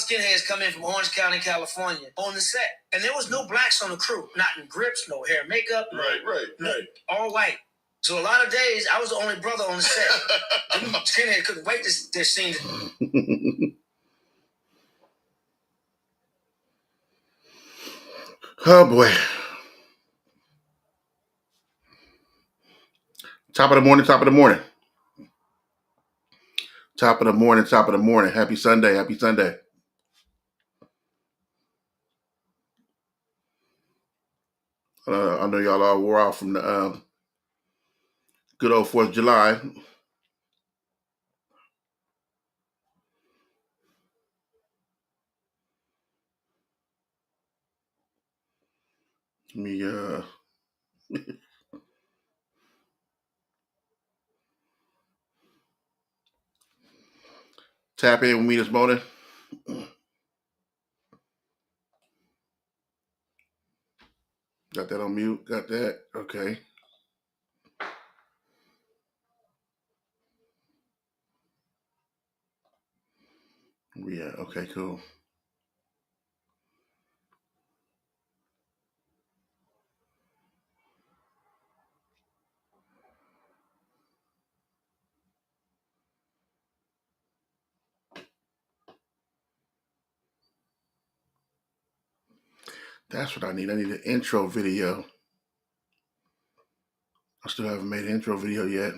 skinheads come in from Orange County, California on the set. And there was no blacks on the crew. Not in grips, no hair, makeup. Right. All white. So a lot of days, I was the only brother on the set. Skinhead couldn't wait to their scene. Oh, boy. Top of the morning. Top of the morning. Happy Sunday. I know y'all all wore off from the good old 4th of July. Let me tap in with me this morning. Got that on mute. Got that. Okay. Yeah. Okay, cool. That's what I need. I need an intro video. I still haven't made an intro video yet.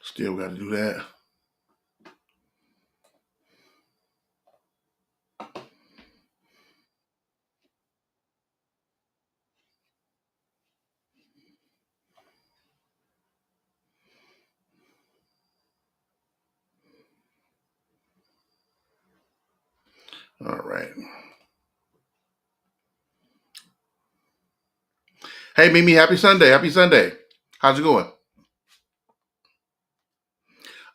Still got to do that. All right. Hey, Mimi, happy Sunday. How's it going?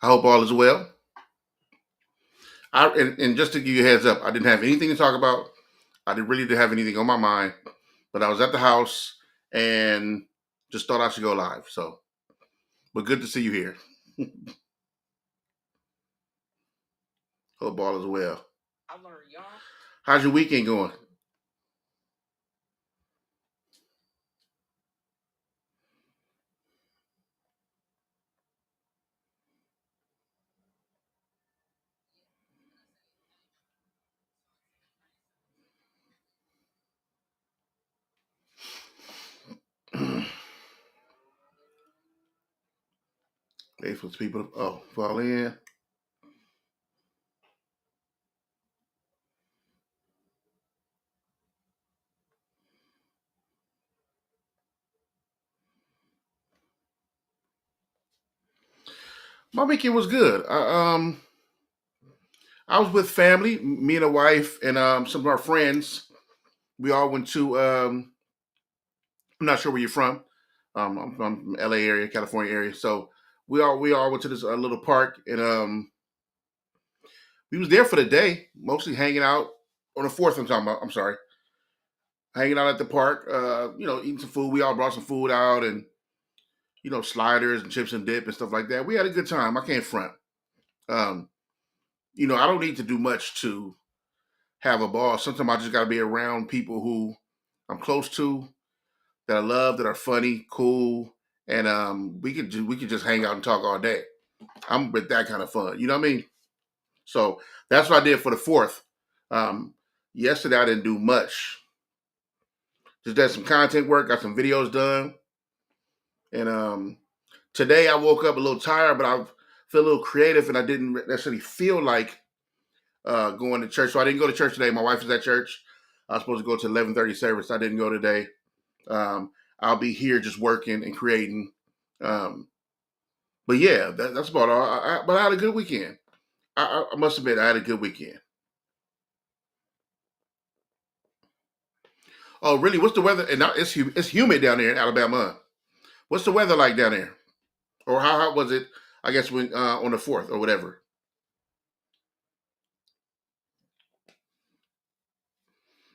I hope all is well. And just to give you a heads up, I didn't have anything to talk about. I didn't really have anything on my mind, but I was at the house and just thought I should go live. So, but good to see you here. Hope all is well. How's your weekend going? Wait for people to fall in. My weekend was good. I was with family, me and a wife, and some of our friends. We all went to. I'm not sure where you're from. I'm from LA area, California area. So we all went to this little park, and we was there for the day, mostly hanging out on the 4th. I'm talking about. I'm sorry, hanging out at the park. Eating some food. We all brought some food out, and sliders and chips and dip and stuff like that. We had a good time. I can't front. Um, I don't need to do much to have a ball. Sometimes I just got to be around people who I'm close to, that I love, that are funny, cool, and we could just hang out and talk all day. I'm with that kind of fun. You know what I mean? So that's what I did for the 4th. Yesterday I didn't do much. Just did some content work, got some videos done, and today I woke up a little tired, but I feel a little creative, and I didn't necessarily feel like going to church. So I didn't go to church today. My wife is at church. I was supposed to go to 11:30 service. I didn't go today. I'll be here just working and creating. But yeah, that's about all. But I had a good weekend. I must admit, I had a good weekend. Oh, really? What's the weather? And now it's humid down there in Alabama. What's the weather like down there? Or how hot was it? I guess when on the 4th or whatever.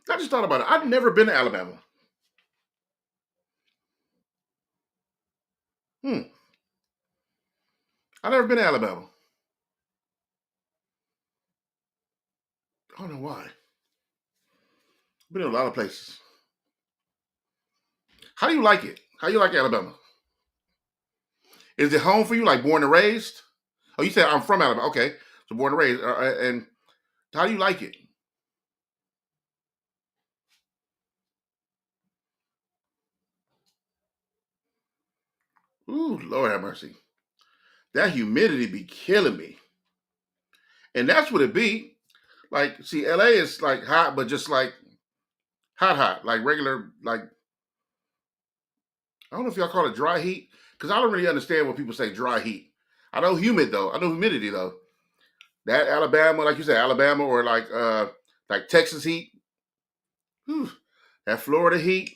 I just thought about it. I've never been to Alabama. I've never been to Alabama. I don't know why. Been in a lot of places. How do you like it? How you like Alabama? Is it home for you, like born and raised? Oh, you said I'm from Alabama. Okay, so born and raised. And how do you like it? Ooh, Lord have mercy. That humidity be killing me. And that's what it be. Like, see, LA is like hot, but just like hot, like regular, like I don't know if y'all call it dry heat, because I don't really understand when people say dry heat. I know humid though. I know humidity though. That Alabama, like you said, Alabama or like Texas heat. Whew, that Florida heat,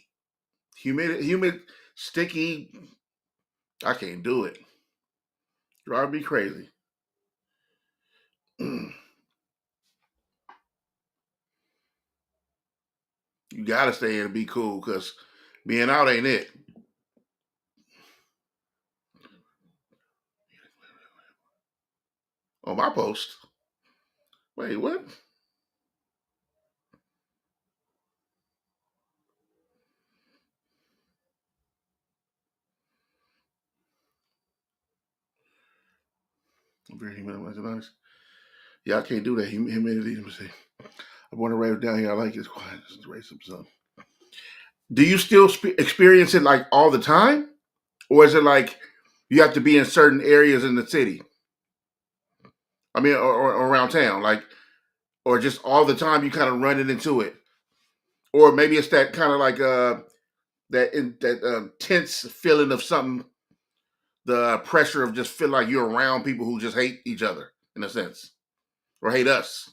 humid, sticky. I can't do it. Drive me crazy. You gotta stay in and be cool, because being out ain't it. On my post. Wait, what? Very humid. Yeah, I can't do that. Humidity. Let me see. I want to write it down here. I like it. It's quiet. Just write some. Do you still experience it like all the time, or is it like you have to be in certain areas in the city? I mean, or around town, like, or just all the time you kind of running into it, or maybe it's that kind of like that tense feeling of something, the pressure of just feeling like you're around people who just hate each other in a sense, or hate us.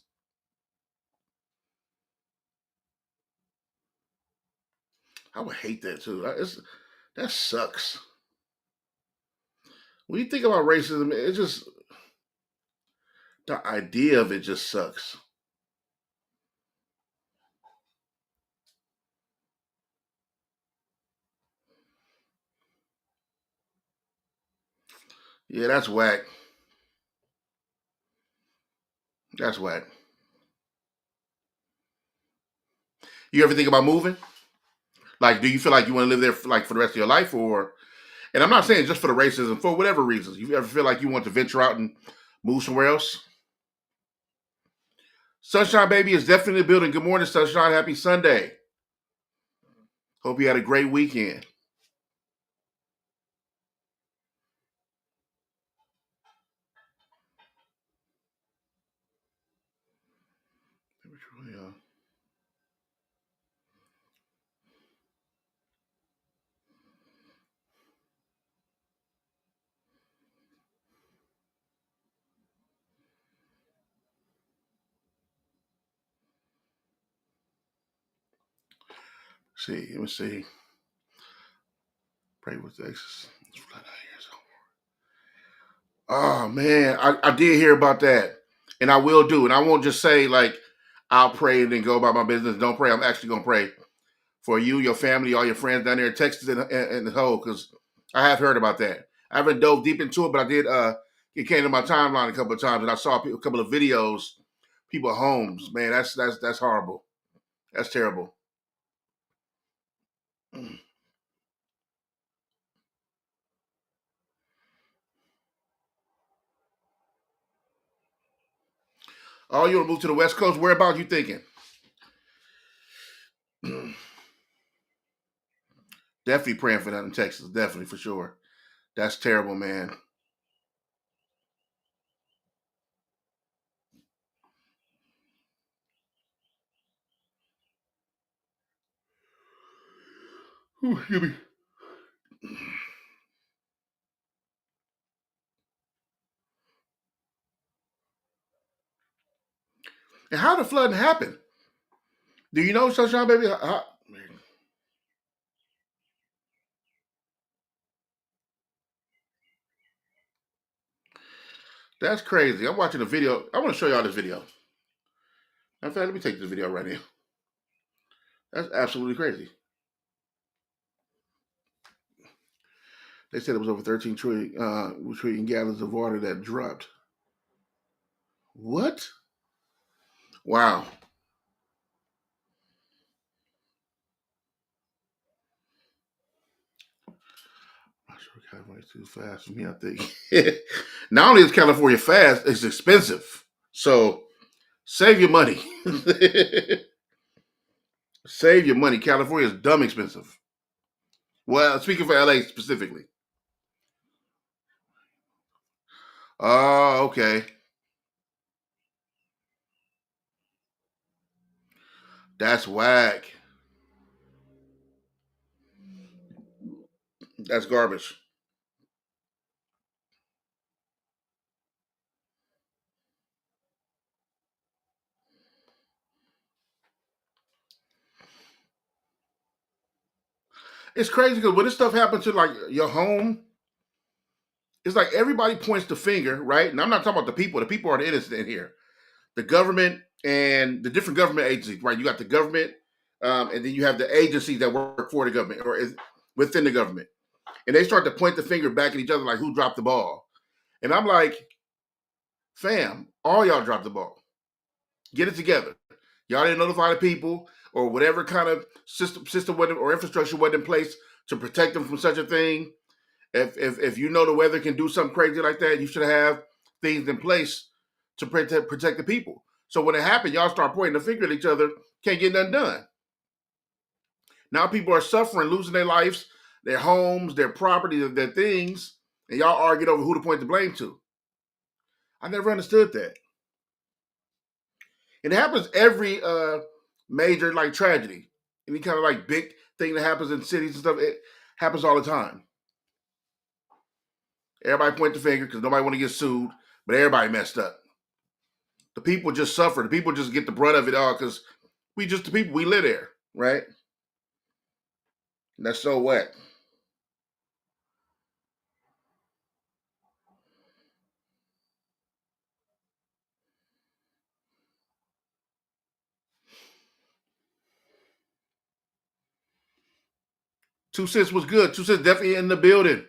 I would hate that too. That sucks. When you think about racism, it just the idea of it just sucks. Yeah, that's whack. That's whack. You ever think about moving? Like, do you feel like you want to live there for the rest of your life, or? And I'm not saying just for the racism, for whatever reasons. You ever feel like you want to venture out and move somewhere else? Sunshine Baby is definitely in the building. Good morning, Sunshine. Happy Sunday. Hope you had a great weekend. See, let me see. Pray with Texas. Oh man, I did hear about that, and I will do. And I won't just say like I'll pray and then go about my business. Don't pray. I'm actually gonna pray for you, your family, all your friends down there in Texas and the whole. Because I have heard about that. I haven't dove deep into it, but I did. It came to my timeline a couple of times, and I saw a couple of videos. People homes, man. That's horrible. That's terrible. Oh, you want to move to the West Coast? Whereabouts you thinking? Definitely praying for that in Texas. Definitely for sure. That's terrible, man. Give me. And how the flooding happen? Do you know, Sunshine Baby? That's crazy. I'm watching a video. I want to show y'all this video. In fact, let me take this video right now. That's absolutely crazy. They said it was over 13 trillion gallons of water that dropped. What? Wow. I'm not sure California's too fast for me, I think. Not only is California fast, it's expensive. So save your money. Save your money. California is dumb expensive. Well, speaking for LA specifically. Oh, okay. That's whack. That's garbage. It's crazy because when this stuff happens to like your home, it's like everybody points the finger, right? And I'm not talking about the people. The people are the innocent in here. The government and the different government agencies, right? You got the government, and then you have the agencies that work for the government or is within the government, and they start to point the finger back at each other, like who dropped the ball. And I'm like, fam, all y'all dropped the ball. Get it together. Y'all didn't notify the people or whatever kind of system or infrastructure was in place to protect them from such a thing. If you know the weather can do something crazy like that, you should have things in place to protect the people. So when it happened, y'all start pointing the finger at each other, can't get nothing done. Now people are suffering, losing their lives, their homes, their property, their things, and y'all arguing over who to point the blame to. I never understood that. It happens every major like tragedy, any kind of like big thing that happens in cities and stuff. It happens all the time. Everybody point the finger because nobody want to get sued, but everybody messed up. The people just suffer. The people just get the brunt of it all because we just the people. We live there, right? And that's so whack. 2 cents was good. 2 cents definitely in the building.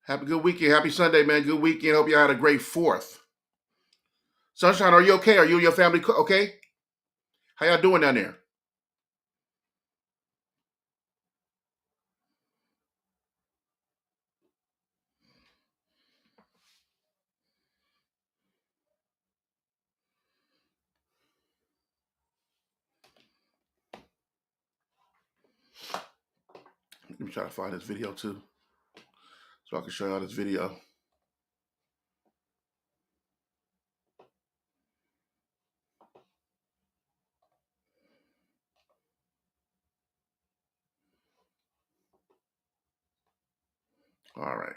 Happy good weekend. Happy Sunday, man. Good weekend. Hope y'all had a great 4th. Sunshine, are you okay? Are you and your family okay? How y'all doing down there? Let me try to find this video too, so I can show y'all this video. All right.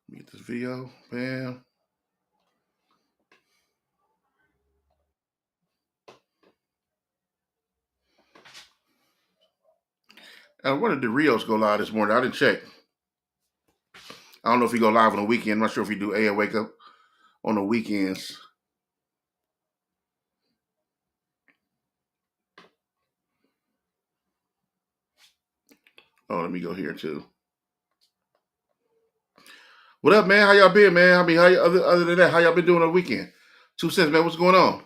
Let me get this video. Bam. When did the Rios go live this morning? I didn't check. I don't know if he go live on the weekend. I'm not sure if he do Wake Up on the weekends. Oh, let me go here too. What up, man? How y'all been, man? I mean, how other than that, how y'all been doing on the weekend? 2 cents, man. What's going on?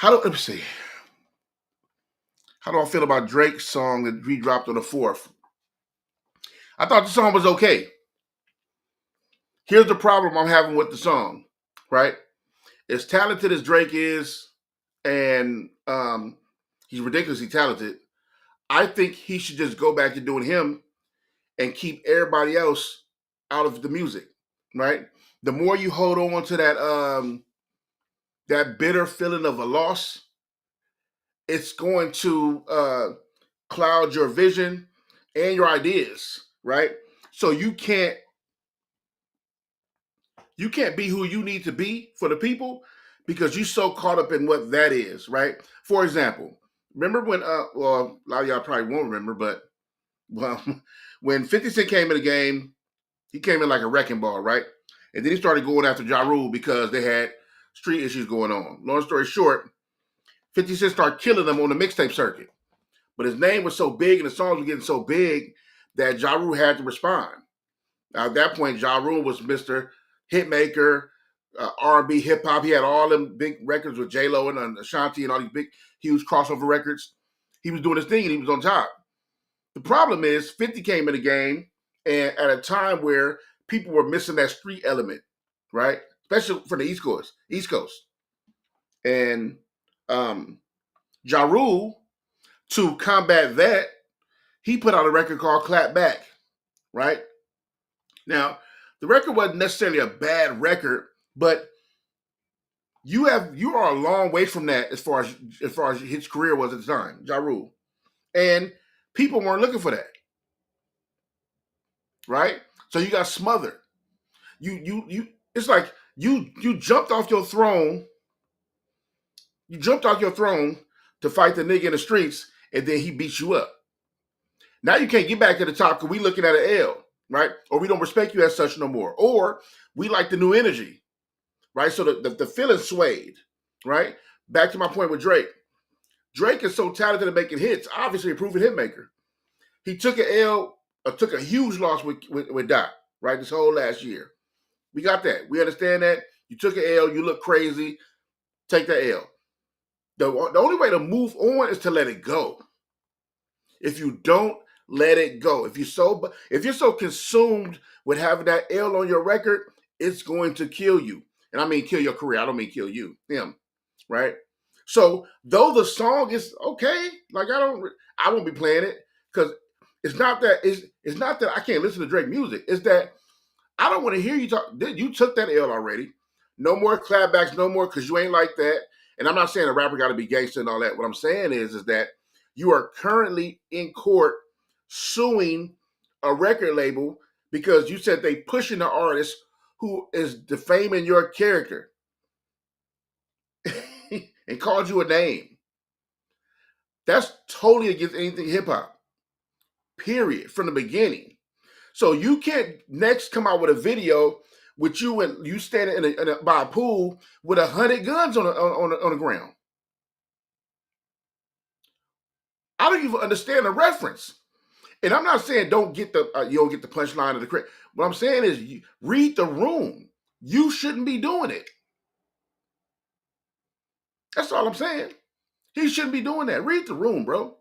Let me see. How do I feel about Drake's song that we dropped on the 4th? I thought the song was okay. Here's the problem I'm having with the song, right? As talented as Drake is, and he's ridiculously talented, I think he should just go back to doing him and keep everybody else out of the music, right? The more you hold on to that bitter feeling of a loss, it's going to cloud your vision and your ideas, right? So you can't be who you need to be for the people because you're so caught up in what that is, right? For example, Remember when? Well, a lot of y'all probably won't remember, but when 50 Cent came in the game, he came in like a wrecking ball, right? And then he started going after Ja Rule because they had street issues going on. Long story short, 50 Cent started killing them on the mixtape circuit. But his name was so big and the songs were getting so big that Ja Rule had to respond. Now, at that point, Ja Rule was Mr. Hitmaker, R&B, hip hop. He had all them big records with J Lo and Ashanti and all these big, huge crossover records. He was doing his thing and he was on top. The problem is 50 came in the game and at a time where people were missing that street element, right? Especially for the East Coast. And Ja Rule, to combat that, he put out a record called Clap Back, right? Now, the record wasn't necessarily a bad record, but you are a long way from that as far as his career was at the time, Ja Rule. And people weren't looking for that. Right? So you got smothered. You it's like you jumped off your throne. You jumped off your throne to fight the nigga in the streets, and then he beat you up. Now you can't get back to the top because we looking at an L, right? Or we don't respect you as such no more. Or we like the new energy, right? So the feeling swayed, right? Back to my point with Drake. Drake is so talented at making hits, obviously a proven hit maker. He took an L, took a huge loss with Doc, right? This whole last year. We got that. We understand that. You took an L, you look crazy, take the L. The only way to move on is to let it go. If you don't let it go, if you're so consumed with having that L on your record, it's going to kill you. And I mean kill your career. I don't mean kill you, him, right? So though the song is okay, like I won't be playing it because it's not that I can't listen to Drake music. It's that I don't want to hear you talk. You took that L already. No more clapbacks, no more, because you ain't like that. And I'm not saying a rapper got to be gangster and all that. What I'm saying is that you are currently in court suing a record label because you said they pushing the artist who is defaming your character and called you a name. That's totally against anything hip hop. Period. From the beginning. So you can't next come out with a video with you and you standing by a pool with 100 guns on the ground. I don't even understand the reference. And I'm not saying don't get you don't get the punchline of the credit. What I'm saying is read the room. You shouldn't be doing it. That's all I'm saying. He shouldn't be doing that. Read the room, bro.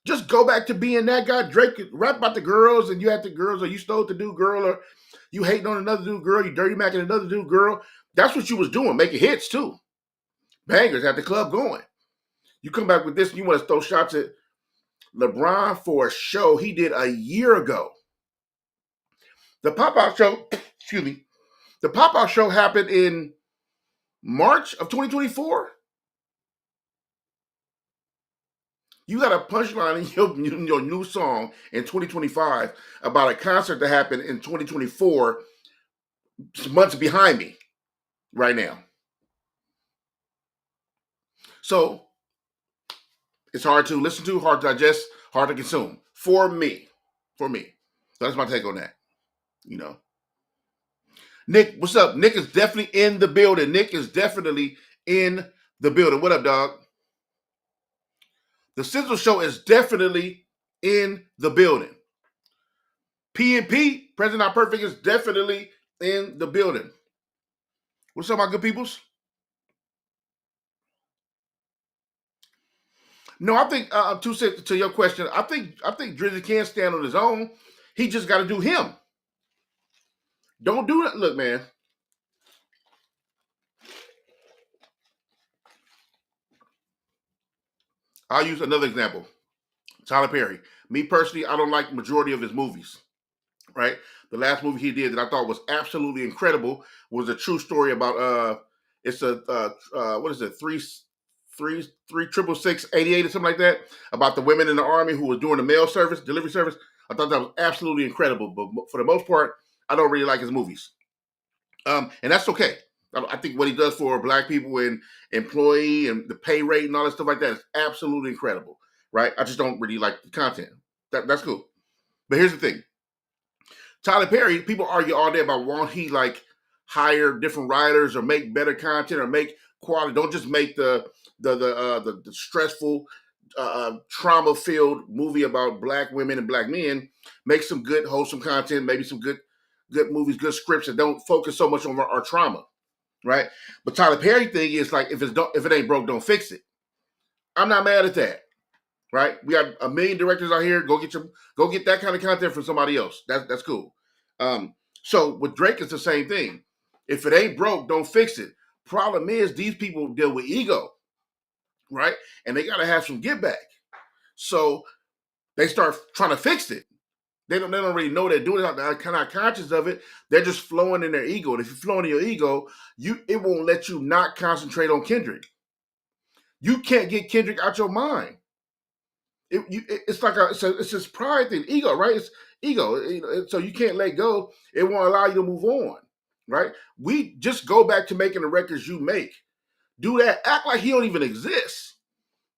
Just go back to being that guy. Drake rap about the girls and you had the girls, or you stole the dude girl, or you hating on another dude girl, you dirty macking another dude girl. That's what you was doing, making hits too. Bangers, had the club going. You come back with this and you want to throw shots at LeBron for a show he did a year ago. The Pop-Out show, excuse me, the Pop-Out show happened in March of 2024. You got a punchline in your new song in 2025 about a concert that happened in 2024, months behind me right now. So it's hard to listen to, hard to digest, hard to consume. For me. So that's my take on that. You know. Nick, what's up? Nick is definitely in the building. What up, dog? The Sizzle Show is definitely in the building. P&P, President Not Perfect, is definitely in the building. What's up, my good peoples? No, I think to your question, I think Drizzy can stand on his own. He just got to do him. Don't do that. Look, man. I'll use another example. Tyler Perry. Me personally, I don't like the majority of his movies. Right? The last movie he did that I thought was absolutely incredible was a true story about it's a what is it, 36688 or something like that, about the women in the army who was doing the mail service, delivery service. I thought that was absolutely incredible. But for the most part, I don't really like his movies. And that's okay. I think what he does for black people and employee and the pay rate and all that stuff like that is absolutely incredible, right? I just don't really like the content. That's cool. But here's the thing. Tyler Perry, people argue all day about won't he like hire different writers or make better content or make quality. Don't just make the stressful, trauma-filled movie about black women and black men. Make some good, wholesome content, maybe some good movies, good scripts that don't focus so much on our trauma, right? But Tyler Perry thing is like if it ain't broke, don't fix it. I'm not mad at that. Right? We got a million directors out here. Go get that kind of content from somebody else. That's cool. So with Drake, it's the same thing. If it ain't broke, don't fix it. Problem is, these people deal with ego, right? And they gotta have some get back. So they start trying to fix it. They don't really know they're doing it. They're kind of conscious of it. They're just flowing in their ego. And if you're flowing in your ego, it won't let you not concentrate on Kendrick. You can't get Kendrick out your mind. It's like it's this pride thing, ego, right? It's ego, so you can't let go. It won't allow you to move on, right? We just go back to making the records you make. Do that. Act like he don't even exist.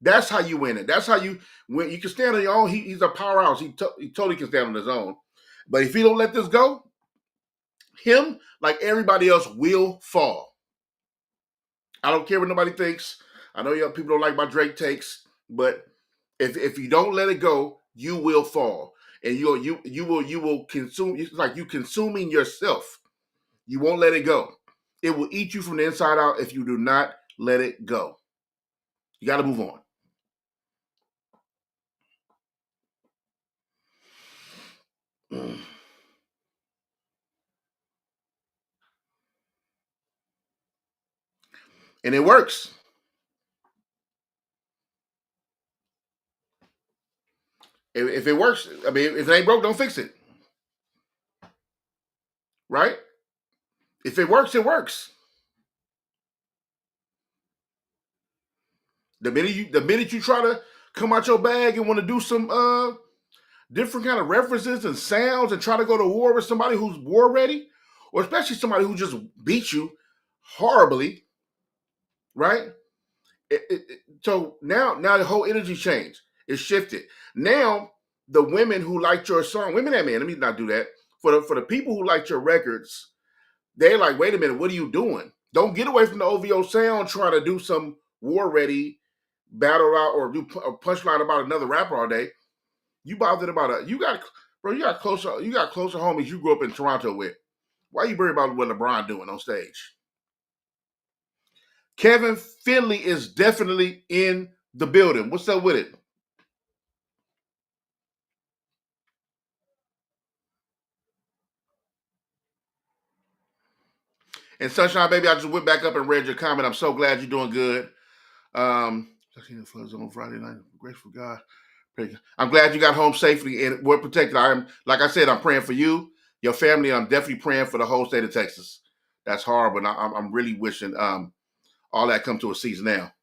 That's how you win it. That's how you win. You can stand on your own. He's a powerhouse. He totally can stand on his own. But if he don't let this go, him, like everybody else, will fall. I don't care what nobody thinks. I know people don't like my Drake takes, but if you don't let it go, you will fall, and you will consume. It's like you consuming yourself. You won't let it go. It will eat you from the inside out if you do not let it go. You got to move on. And it works. If it works, I mean, if it ain't broke, don't fix it. Right? If it works, it works. The minute you try to come out your bag and want to do some different kind of references and sounds and try to go to war with somebody who's war ready, or especially somebody who just beat you horribly, right? So now the whole energy changed. It shifted. Now the women who liked your song, women and men, let me not do that. For the people who liked your records, they're like, wait a minute, what are you doing? Don't get away from the OVO sound trying to do some war ready battle out or do a punchline about another rapper all day. You bothered about you got closer homies you grew up in Toronto with. Why are you worried about what LeBron doing on stage? Kevin Finley is definitely in the building. What's up with it? And Sunshine, baby, I just went back up and read your comment. I'm so glad you're doing good. On Friday night. Grateful God. I'm glad you got home safely and we're protected. Like I said, I'm praying for you, your family. I'm definitely praying for the whole state of Texas. That's horrible. And I'm really wishing all that come to a cease now.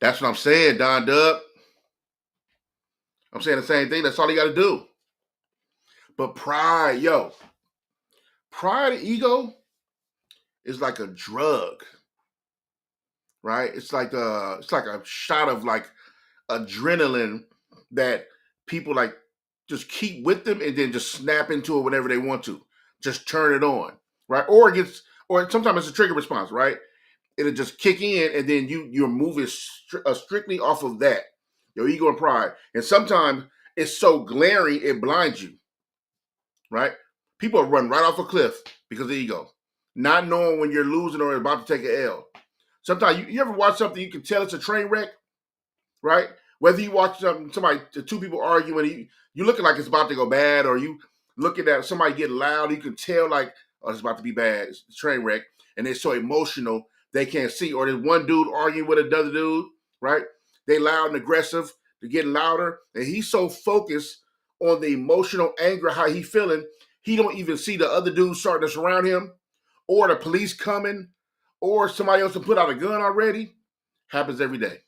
That's what I'm saying, Don Dub. I'm saying the same thing. That's all you got to do. But pride and ego is like a drug, right? It's like a shot of like adrenaline that people like just keep with them and then just snap into it whenever they want to. Just turn it on, right? Or sometimes it's a trigger response, right? It'll just kick in and then your move is strictly off of that, your ego and pride. And sometimes it's so glaring it blinds you, right? People run right off a cliff because of ego, not knowing when you're losing or about to take an L. Sometimes you ever watch something you can tell it's a train wreck, right? Whether you watch two people arguing, you looking like it's about to go bad, or you looking at somebody getting loud, you can tell like, oh, it's about to be bad, it's a train wreck, and they're so emotional they can't see. Or there's one dude arguing with another dude, right? They loud and aggressive, they're getting louder, and he's so focused on the emotional anger, how he feeling, he don't even see the other dudes starting to surround him, or the police coming, or somebody else to put out a gun already. Happens every day.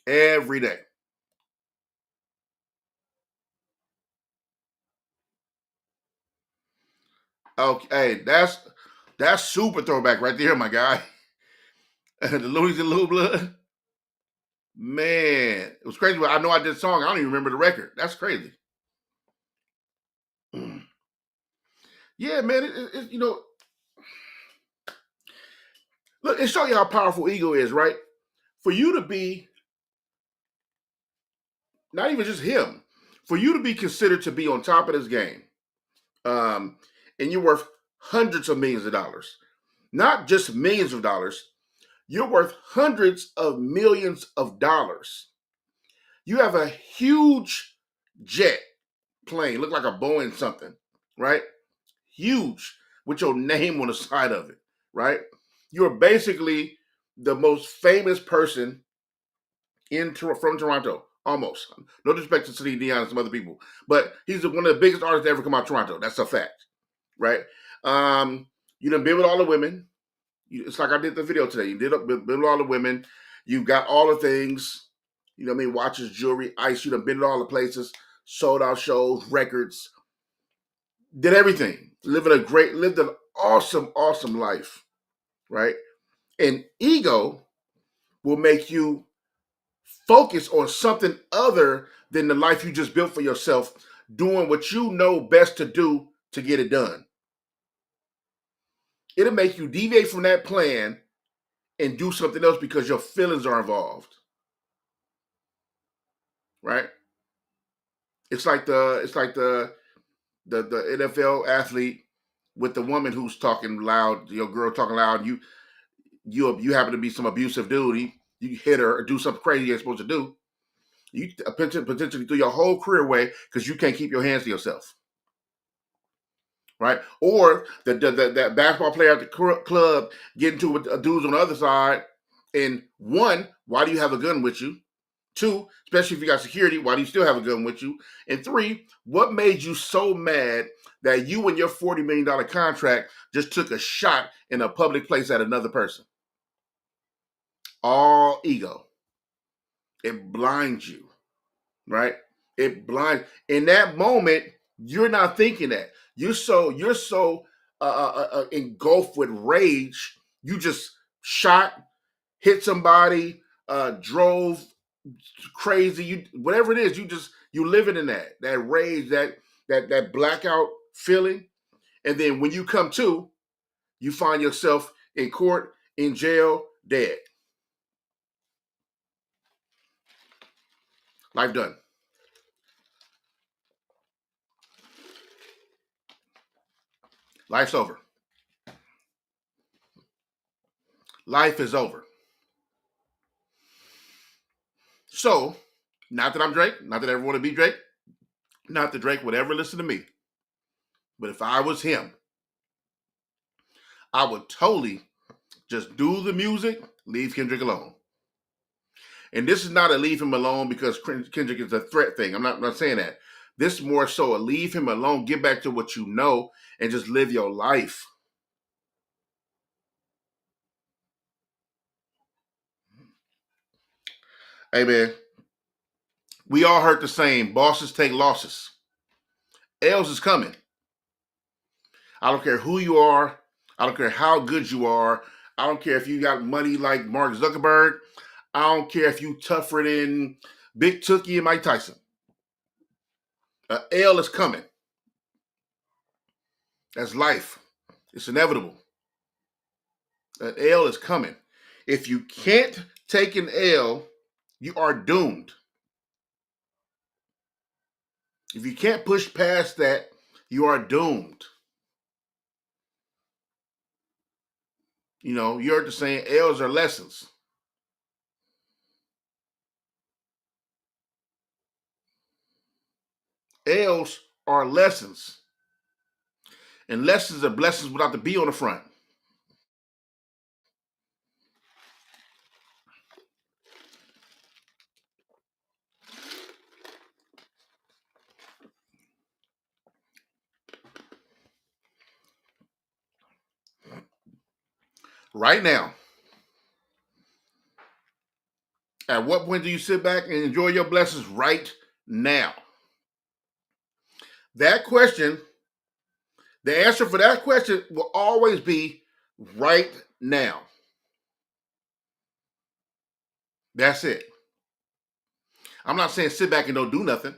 every day. Okay, that's super throwback right there, my guy. The Looney's and Lil Blood. Man, it was crazy. I know I did a song. I don't even remember the record. That's crazy. Yeah, man. Look, it shows you how powerful ego is, right? For you to be not even just him, for you to be considered to be on top of this game, um, and you're worth hundreds of millions of dollars, not just millions of dollars. You're worth hundreds of millions of dollars. You have a huge jet plane, look like a Boeing something, right? Huge, with your name on the side of it, right? You're basically the most famous person from Toronto, almost. No disrespect to Celine Dion and some other people, but he's one of the biggest artists to ever come out of Toronto. That's a fact, right? You done been with all the women. It's like I did the video today. You been with all the women. You got all the things. You know what I mean? Watches, jewelry, ice. You done been to all the places. Sold out shows, records. Did everything. Lived an awesome, awesome life, right? And ego will make you focus on something other than the life you just built for yourself, doing what you know best to do to get it done. It'll make you deviate from that plan and do something else because your feelings are involved. Right? It's like the NFL athlete with the woman who's talking loud, your girl talking loud, you happen to be some abusive dude, you hit her or do something crazy you're supposed to do. You potentially throw your whole career away because you can't keep your hands to yourself. Right? Or that basketball player at the club getting to dudes on the other side. And one, why do you have a gun with you? Two, especially if you got security, why do you still have a gun with you? And three, what made you so mad that you and your $40 million contract just took a shot in a public place at another person? All ego. It blinds you, right? It blinds. In that moment, you're not thinking that. You're so engulfed with rage. You just shot, hit somebody, drove crazy. You whatever it is, you living in that rage, that blackout feeling. And then when you come to, you find yourself in court, in jail, dead. Life done. Life's over. Life is over. So, not that I'm Drake, not that I ever want to be Drake, not that Drake would ever listen to me. But if I was him, I would totally just do the music, leave Kendrick alone. And this is not a leave him alone because Kendrick is a threat thing. I'm not saying that. This is more so a leave him alone, get back to what you know, and just live your life. Hey man, we all heard the same. Bosses take losses. L's is coming. I don't care who you are. I don't care how good you are. I don't care if you got money like Mark Zuckerberg. I don't care if you tougher than Big Tookie and Mike Tyson. L is coming. That's life. It's inevitable. An L is coming. If you can't take an L, you are doomed. If you can't push past that, you are doomed. You know, you heard the saying, L's are lessons. L's are lessons. And lessons are blessings without the B on the front. Right now, At what point do you sit back and enjoy your blessings right now? That question, the answer for that question will always be right now. That's it. I'm not saying sit back and don't do nothing.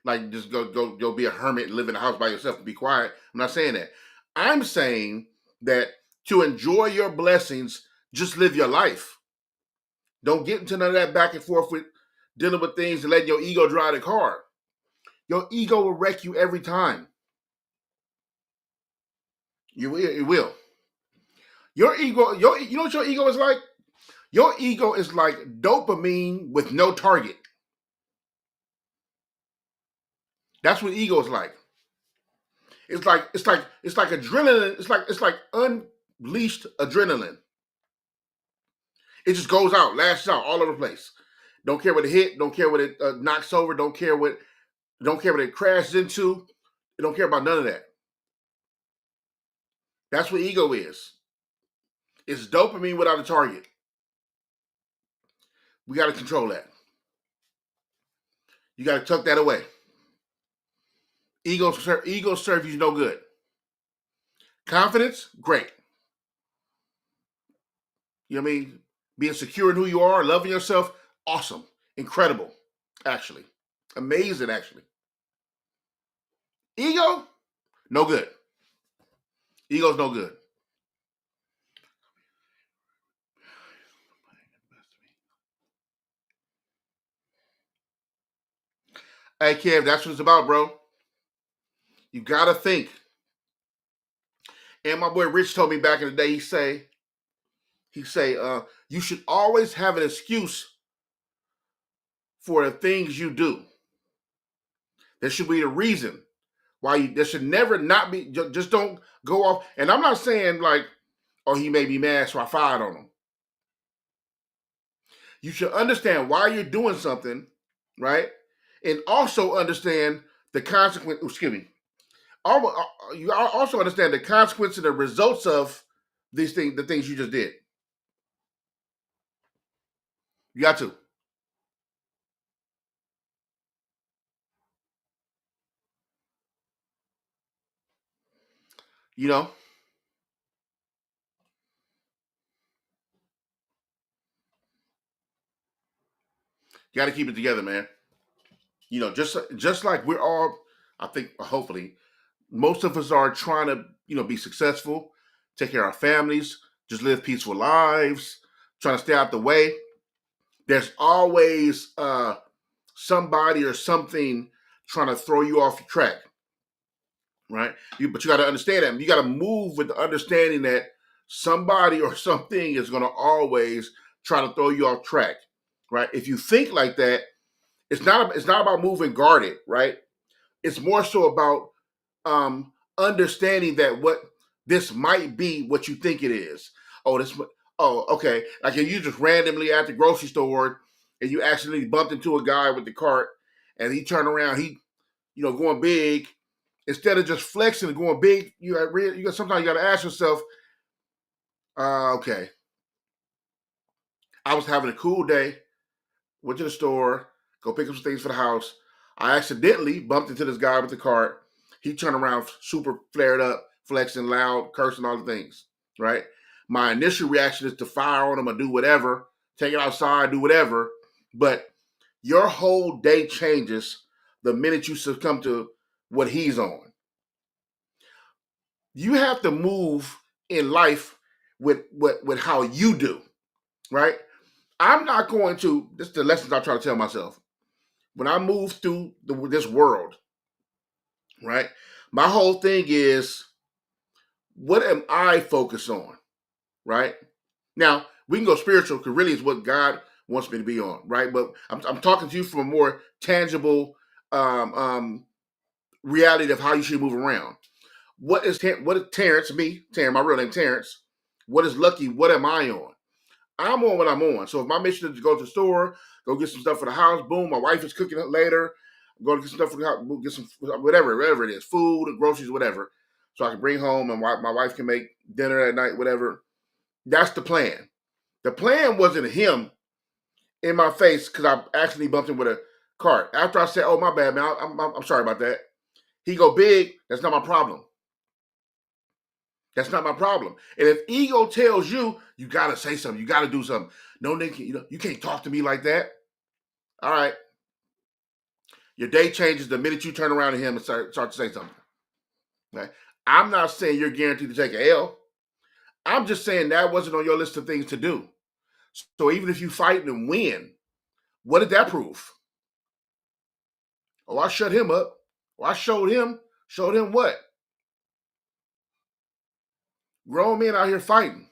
Like just go be a hermit and live in a house by yourself and be quiet. I'm not saying that. I'm saying that to enjoy your blessings, just live your life. Don't get into none of that back and forth with dealing with things and letting your ego drive the car. Your ego will wreck you every time. It will. Your ego, you know what your ego is like? Your ego is like dopamine with no target. That's what ego is like. It's like adrenaline. It's like unleashed adrenaline. It just goes out, lashes out all over the place. Don't care what it hit. Don't care what it knocks over. Don't care what it crashes into. It don't care about none of that. That's what ego is. It's dopamine without a target. We got to control that. You got to tuck that away. Ego serve you no good. Confidence, great. You know what I mean? Being secure in who you are, loving yourself, awesome. Incredible, actually. Amazing, actually. Ego, no good. Ego's no good. Hey, Kev, that's what it's about, bro. You got to think. And my boy Rich told me back in the day, he say, you should always have an excuse for the things you do. There should be a reason why there should never not be, just don't go off. And I'm not saying like, oh, he made me mad, so I fired on him. You should understand why you're doing something, right? And also understand the consequence, excuse me. You also understand the consequence and the results of these things, the things you just did. You got to. You know, you got to keep it together, man. You know, just like we're all, I think, hopefully, most of us are trying to, be successful, take care of our families, just live peaceful lives, trying to stay out the way. There's always somebody or something trying to throw you off your track, right? But you got to understand that. You got to move with the understanding that somebody or something is going to always try to throw you off track, right? If you think like that, it's not about moving guarded, right? It's more so about understanding that what this might be what you think it is. Okay. Like if you just randomly at the grocery store and you accidentally bumped into a guy with the cart and he turned around, he, going big, instead of just flexing and going big, sometimes you got to ask yourself, okay, I was having a cool day, went to the store, go pick up some things for the house. I accidentally bumped into this guy with the cart. He turned around super flared up, flexing loud, cursing, all the things, right? My initial reaction is to fire on him or do whatever, take it outside, do whatever. But your whole day changes the minute you succumb to what he's on. You have to move in life with how you do, right? I'm not going to, this is the lessons I try to tell myself. When I move through this world, right? My whole thing is, what am I focused on, right? Now, we can go spiritual because really it's what God wants me to be on, right? But I'm talking to you from a more tangible reality of how you should move around. What is Terrence, my real name Terrence, what is Lucky, what am I on? I'm on what I'm on. So if my mission is to go to the store, go get some stuff for the house, boom, my wife is cooking it later, go to get some stuff for the house, get some, whatever it is, food, groceries, whatever, so I can bring home and my wife can make dinner at night, whatever. That's the plan. The plan wasn't him in my face because I accidentally bumped him with a cart. After I said, "Oh, my bad, man. I'm sorry about that." He go, "Big, that's not my problem. That's not my problem." And if ego tells you, you gotta say something, you gotta do something. No, Nick, you can't talk to me like that. All right. Your day changes the minute you turn around to him and start to say something. Okay? I'm not saying you're guaranteed to take an L. I'm just saying that wasn't on your list of things to do. So even if you fight and win, what did that prove? Oh, I shut him up. Well, I showed him what? Grown men out here fighting.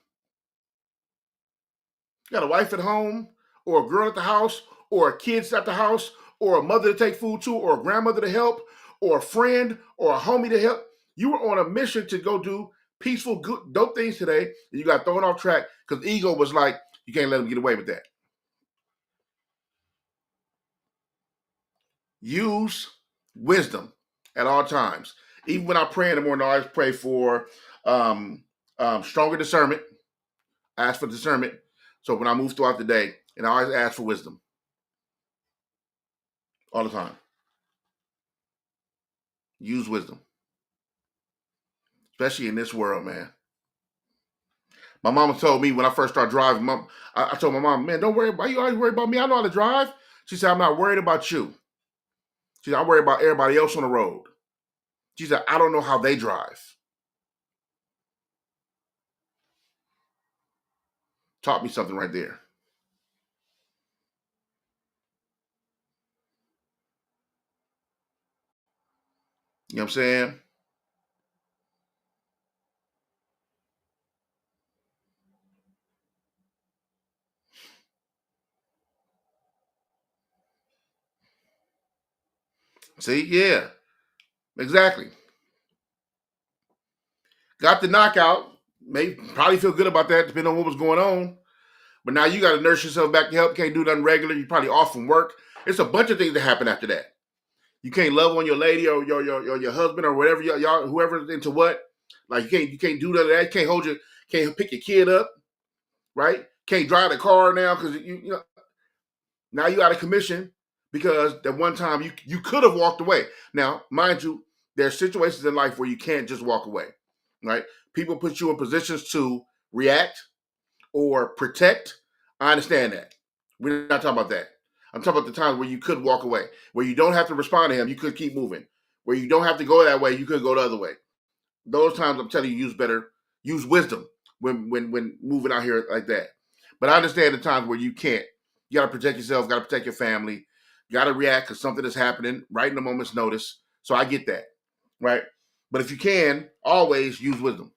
You got a wife at home, or a girl at the house, or kids at the house, or a mother to take food to, or a grandmother to help, or a friend, or a homie to help. You were on a mission to go do peaceful, good, dope things today, and you got thrown off track because ego was like, you can't let him get away with that. Use wisdom at all times. Even when I pray in the morning, I always pray for stronger discernment. Ask for discernment. So when I move throughout the day, and I always ask for wisdom all the time. Use wisdom, especially in this world, man. My mama told me when I first started driving, I told my mom, "Man, don't worry. Why you always worry about me? I know how to drive." She said, "I'm not worried about you." She said, "I'm worried about everybody else on the road." She said, "I don't know how they drive." Taught me something right there. You know what I'm saying? See, yeah, exactly. Got the knockout. May probably feel good about that, depending on what was going on. But now you got to nurse yourself back to help. Can't do nothing regular. You're probably off from work. It's a bunch of things that happen after that. You can't love on your lady or your husband or whatever y'all whoever's into what. Like you can't do none of that. You can't pick your kid up, right? Can't drive the car now because you know now you out of commission because that one time you could have walked away. Now, mind you, there's situations in life where you can't just walk away, right? People put you in positions to react or protect. I understand that. We're not talking about that. I'm talking about the times where you could walk away, where you don't have to respond to him, you could keep moving. Where you don't have to go that way, you could go the other way. Those times, I'm telling you, use wisdom when moving out here like that. But I understand the times where you can't. You got to protect yourself, got to protect your family, got to react because something is happening right in a moment's notice. So I get that, right? But if you can, always use wisdom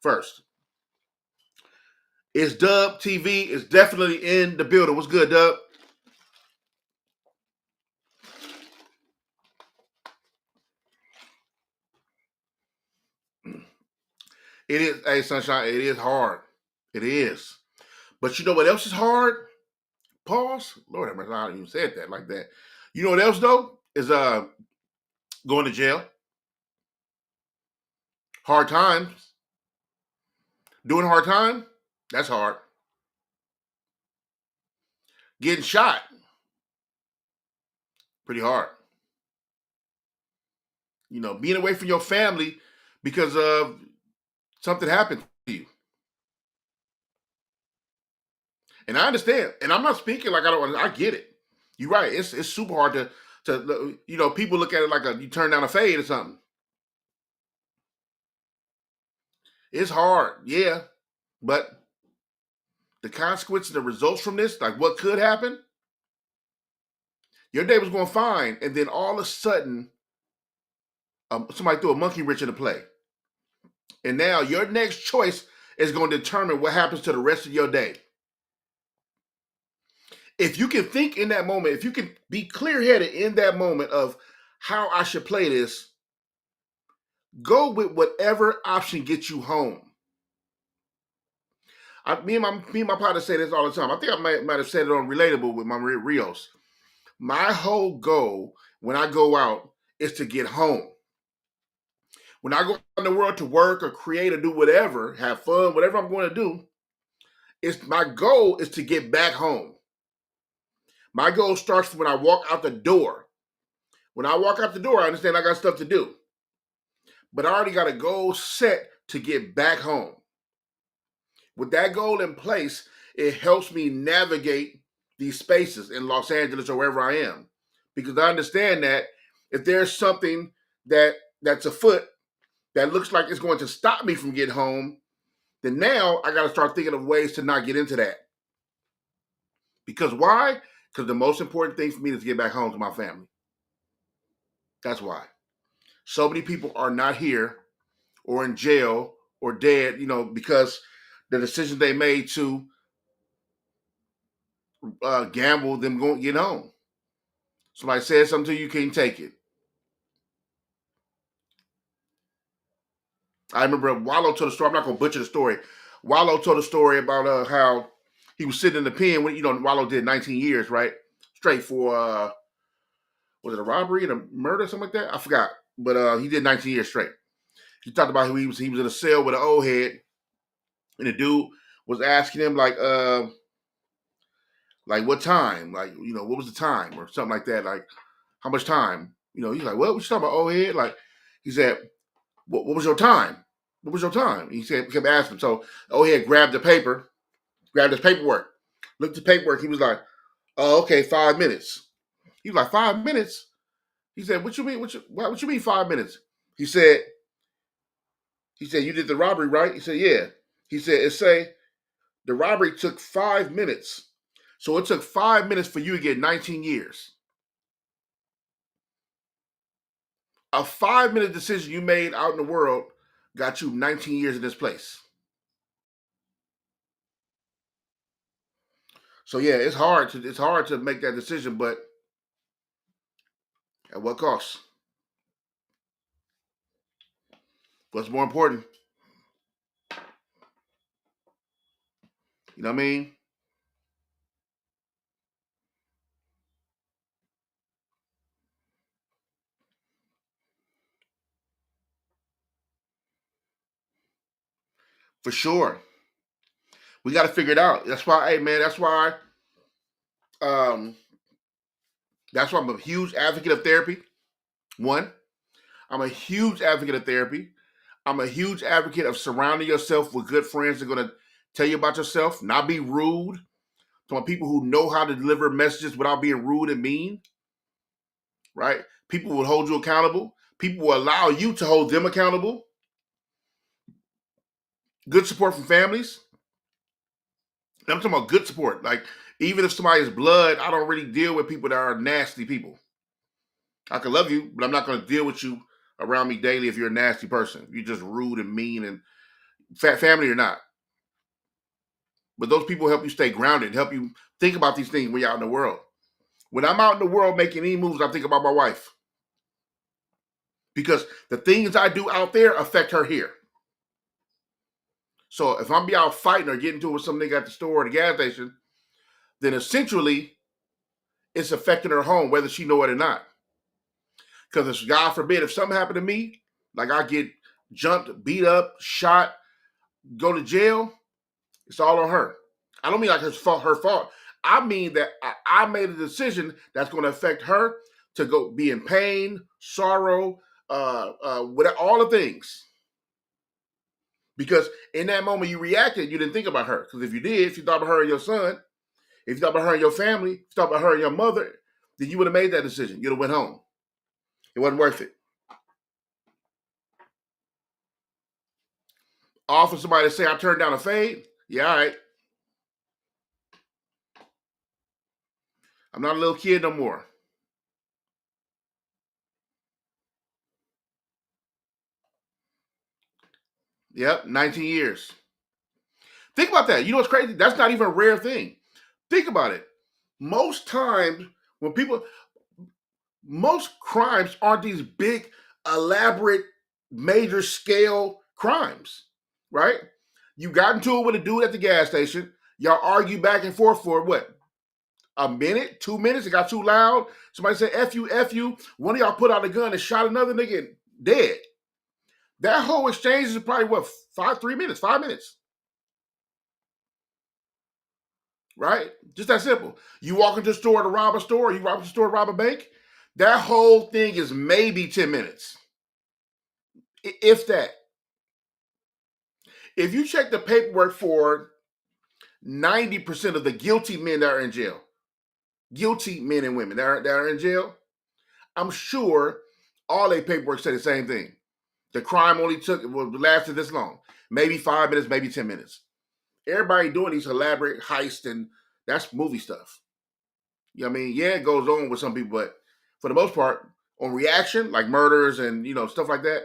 first. It's Dub TV. Is definitely in the building. What's good, Dub? It is, hey, Sunshine, it is hard. It is. But you know what else is hard? Pause. Lord have mercy, I didn't even say that like that. You know what else though? Is going to jail. Hard times. Doing hard time, that's hard. Getting shot, pretty hard. You know, being away from your family because of something happened to you. And I understand. And I'm not speaking like I don't. I get it. You're right. It's super hard to people look at it like you turn down a fade or something. It's hard, yeah. But the consequences, the results from this, like what could happen, your day was going fine, and then all of a sudden, somebody threw a monkey wrench into play, and now your next choice is going to determine what happens to the rest of your day. If you can think in that moment, if you can be clear-headed in that moment of how I should play this, go with whatever option gets you home. Me and my partner say this all the time. I think I might have said it on Relatable with my Rios. My whole goal when I go out is to get home. When I go in the world to work or create or do whatever, have fun, whatever I'm going to do, it's my goal is to get back home. My goal starts from when I walk out the door. When I walk out the door, I understand I got stuff to do. But I already got a goal set to get back home. With that goal in place, it helps me navigate these spaces in Los Angeles or wherever I am. Because I understand that if there's something that's afoot that looks like it's going to stop me from getting home, then now I got to start thinking of ways to not get into that. Because why? Because the most important thing for me is to get back home to my family. That's why. So many people are not here or in jail or dead, because the decision they made to gamble them going to get home. Somebody says something to you, can't take it. I remember Wallow told a story. I'm not going to butcher the story. Wallow told a story about how he was sitting in the pen when, Wallow did 19 years, right? Straight for, was it a robbery and a murder, something like that? I forgot. But he did 19 years straight. He talked about how he was in a cell with an old head, and the dude was asking him like what time? What was the time? Or something like that. Like, how much time? He's like, what you talking about, old head? Like, he said, what was your time? What was your time? He kept asking him. So old head grabbed his paperwork, looked at the paperwork. He was like, oh, okay, 5 minutes. He was like, 5 minutes? He said, what you mean? What you mean 5 minutes? He said, you did the robbery, right? He said, yeah. He said, it say the robbery took 5 minutes. So it took 5 minutes for you to get 19 years. A 5-minute decision you made out in the world got you 19 years in this place. So yeah, it's hard to make that decision, but at what cost? What's more important? You know what I mean? For sure. We got to figure it out. That's why, hey man, um, that's why I'm a huge advocate of therapy. One, I'm a huge advocate of therapy. I'm a huge advocate of surrounding yourself with good friends that are going to tell you about yourself, not be rude. To people who know how to deliver messages without being rude and mean, right? People will hold you accountable. People will allow you to hold them accountable. Good support from families. I'm talking about good support. Like, even if somebody's blood, I don't really deal with people that are nasty people. I can love you, but I'm not going to deal with you around me daily if you're a nasty person. You're just rude and mean, and family or not. But those people help you stay grounded, help you think about these things when you're out in the world. When I'm out in the world making any moves, I think about my wife. Because the things I do out there affect her here. So if I'm be out fighting or getting into it with some nigga at the store or the gas station, then essentially it's affecting her home, whether she know it or not. Because God forbid, if something happened to me, like I get jumped, beat up, shot, go to jail, it's all on her. I don't mean like it's her fault. I mean that I made a decision that's going to affect her to go be in pain, sorrow, with all the things. Because in that moment you reacted, you didn't think about her. Because if you thought about her and your son, if you thought about her and your family, if you thought about her and your mother, then you would have made that decision. You'd have went home. It wasn't worth it. All for somebody to say, I turned down a fade? Yeah, all right. I'm not a little kid no more. Yep, 19 years. Think about that. You know what's crazy? That's not even a rare thing. Think about it. Most times when most crimes aren't these big, elaborate, major scale crimes, right? You got into it with a dude at the gas station. Y'all argue back and forth for what? A minute, 2 minutes? It got too loud. Somebody said, F you, F you. One of y'all put out a gun and shot another nigga dead. That whole exchange is probably what, 5 minutes. right? Just that simple. You walk into a store to rob a store, you rob a store to rob a bank, that whole thing is maybe 10 minutes. If that. If you check the paperwork for 90% of the guilty men that are in jail, guilty men and women that are in jail, I'm sure all their paperwork said the same thing. The crime only lasted this long. Maybe 5 minutes, maybe 10 minutes. Everybody doing these elaborate heists, and that's movie stuff. You know what I mean? Yeah, it goes on with some people, but for the most part, on reaction, like murders and stuff like that,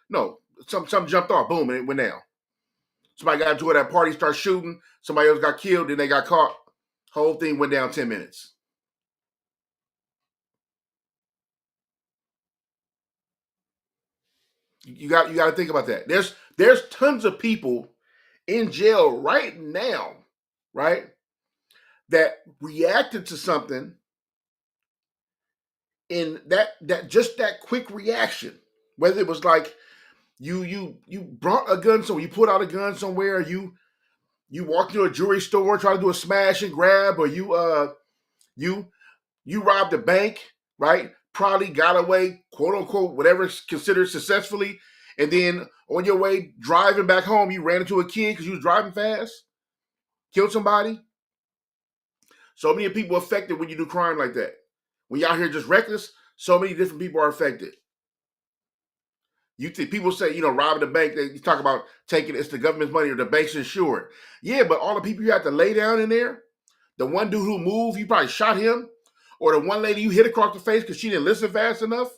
no. Some jumped off, boom, and it went down. Somebody got into it at a party, started shooting, somebody else got killed, then they got caught. Whole thing went down 10 minutes. You got to think about that. There's tons of people in jail right now, right, that reacted to something in that just that quick reaction, whether it was like you brought a gun somewhere, you put out a gun somewhere, you walked into a jewelry store, try to do a smash and grab, or you robbed a bank, right? Probably got away, quote unquote, whatever is considered successfully, and then on your way driving back home, you ran into a kid because you was driving fast, killed somebody. So many people affected when you do crime like that. When you're out here just reckless, so many different people are affected. You think people say, robbing the bank, you talk about taking it's the government's money or the bank's insured. Yeah, but all the people you have to lay down in there, the one dude who moved, you probably shot him, or the one lady you hit across the face because she didn't listen fast enough,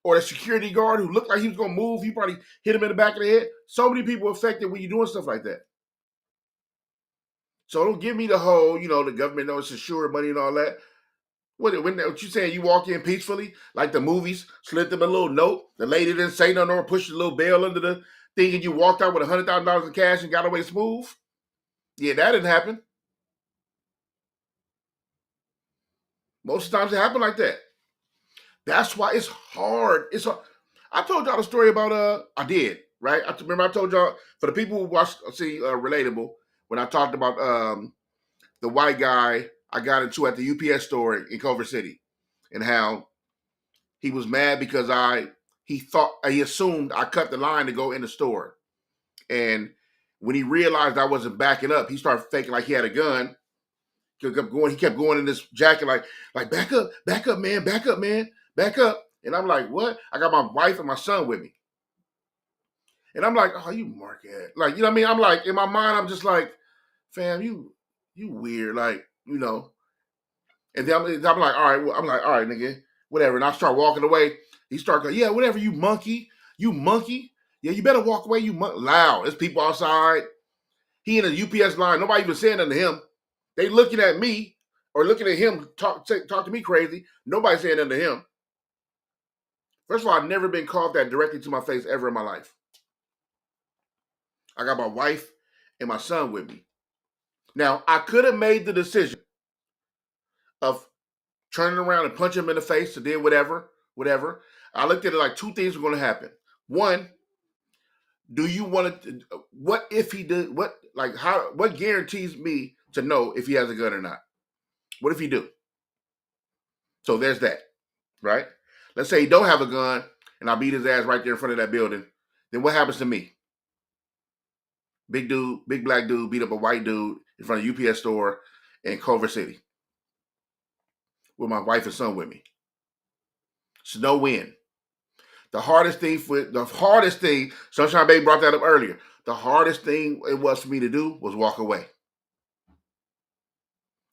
or the security guard who looked like he was going to move, you probably hit him in the back of the head. So many people affected when you're doing stuff like that. So don't give me the whole, the government knows it's insured money and all that. What you saying? You walk in peacefully, like the movies, slid them a little note. The lady didn't say nothing or pushed a little bell under the thing, and you walked out with $100,000 in cash and got away smooth. Yeah, that didn't happen. Most of the times it happened like that. That's why it's hard. I told y'all the story about I did, right? Remember I told y'all, for the people who watch Relatable, when I talked about the white guy I got into at the UPS store in Culver City, and how he was mad because he assumed I cut the line to go in the store, and when he realized I wasn't backing up, he started faking like he had a gun. He kept going in this jacket like back up, man, back up, man, back up. And I'm like, what? I got my wife and my son with me. And I'm like, oh, you markhead. Like, you know what I mean? I'm like, in my mind, I'm just like, fam, you weird. Like, And then I'm like, all right, I'm like, all right, nigga, whatever. And I start walking away. He start going, yeah, whatever, you monkey. You monkey. Yeah, you better walk away, you loud. There's people outside. He in a UPS line. Nobody even saying nothing to him. They looking at me or looking at him talk to me crazy. Nobody saying nothing to him. First of all, I've never been called that directly to my face ever in my life. I got my wife and my son with me. Now, I could have made the decision of turning around and punching him in the face or did whatever. I looked at it like two things were going to happen. One, do you want to? What if he did? What guarantees me to know if he has a gun or not? What if he do? So there's that, right? Let's say he don't have a gun, and I beat his ass right there in front of that building. Then what happens to me? Big dude, big black dude beat up a white dude in front of a UPS store in Culver City with my wife and son with me. It's no win. The hardest thing, Sunshine Baby brought that up earlier. The hardest thing it was for me to do was walk away.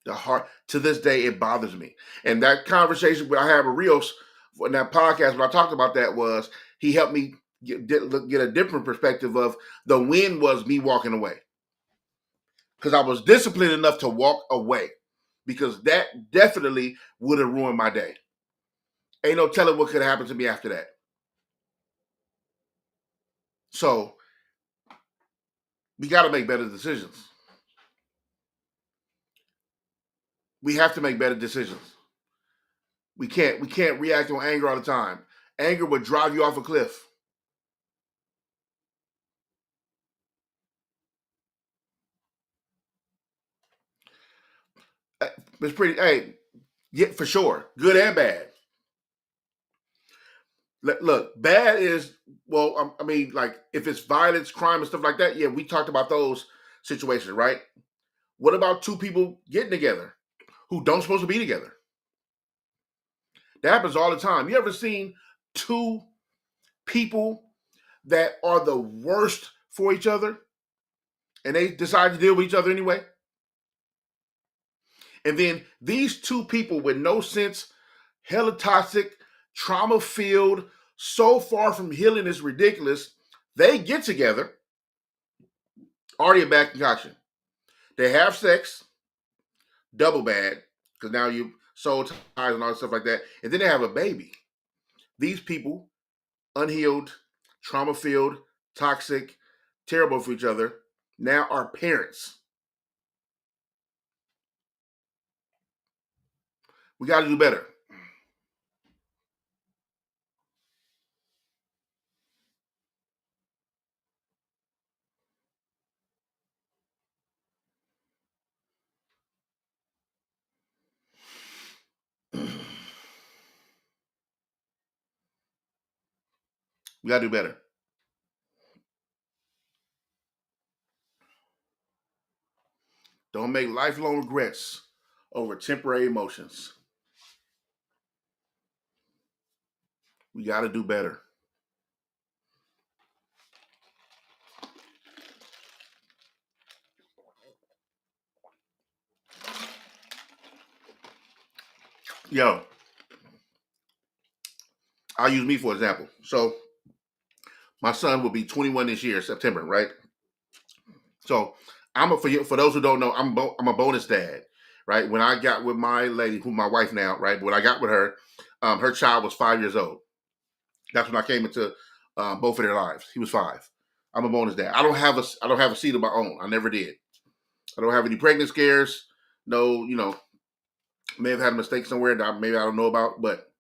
To this day, it bothers me. And that conversation I had with Rios in that podcast when I talked about that was he helped me get a different perspective of the win was me walking away. Because I was disciplined enough to walk away. Because that definitely would have ruined my day. Ain't no telling what could have happened to me after that. So we got to make better decisions. We have to make better decisions. We can't react on anger all the time. Anger would drive you off a cliff. It's pretty. Hey, yeah, for sure, good and bad. Look, bad is well. I mean, like if it's violence, crime, and stuff like that. Yeah, we talked about those situations, right? What about two people getting together who don't supposed to be together? That happens all the time. You ever seen two people that are the worst for each other and they decide to deal with each other anyway? And then these two people with no sense, hella toxic, trauma filled, so far from healing is ridiculous. They get together, already a bad concoction. They have sex, double bad, because now you soul ties and all that stuff like that. And then they have a baby. These people, unhealed, trauma filled, toxic, terrible for each other, now are parents. We got to do better. We got to do better. Don't make lifelong regrets over temporary emotions. We got to do better. Yo, I'll use me for example. So, my son will be 21 this year, September, right? So, for those who don't know, I'm a bonus dad, right? When I got with my lady, who my wife now, right? When I got with her, her child was 5 years old. That's when I came into both of their lives. He was 5. I'm a bonus dad. I don't have a seed of my own. I never did. I don't have any pregnant scares. No, may have had a mistake somewhere that maybe I don't know about, but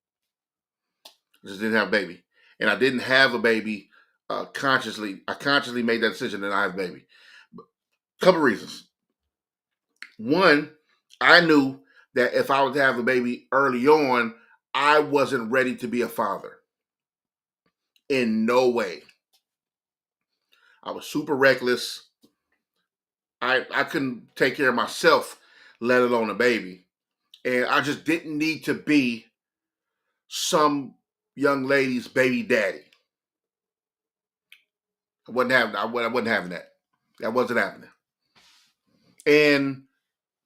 I just didn't have a baby, and I didn't have a baby consciously. I consciously made that decision that I have a baby. Couple reasons. One, I knew that if I was to have a baby early on, I wasn't ready to be a father. In no way. I was super reckless. I couldn't take care of myself, let alone a baby. And I just didn't need to be some young lady's baby daddy. I wasn't having that. That wasn't happening. And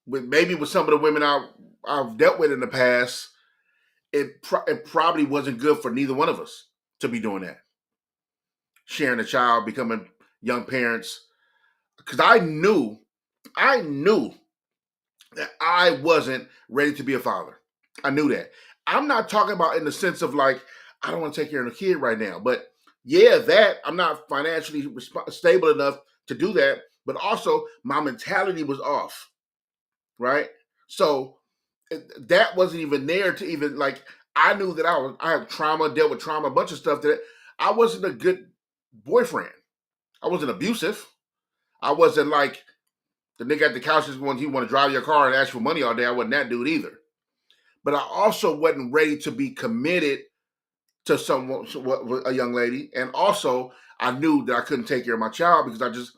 maybe with some of the women I've dealt with in the past, it probably wasn't good for neither one of us to be doing that. Sharing a child, becoming young parents. Because I knew that I wasn't ready to be a father. I knew that. I'm not talking about in the sense of like, I don't want to take care of a kid right now. But yeah, that I'm not financially stable enough to do that. But also my mentality was off. Right? So that wasn't even there to even like, I knew that I have trauma, dealt with trauma, a bunch of stuff that I wasn't a good boyfriend. I wasn't abusive. I wasn't like the nigga at the couch is when he want to drive your car and ask for money all day. I wasn't that dude either. But I also wasn't ready to be committed to someone, a young lady. And also, I knew that I couldn't take care of my child because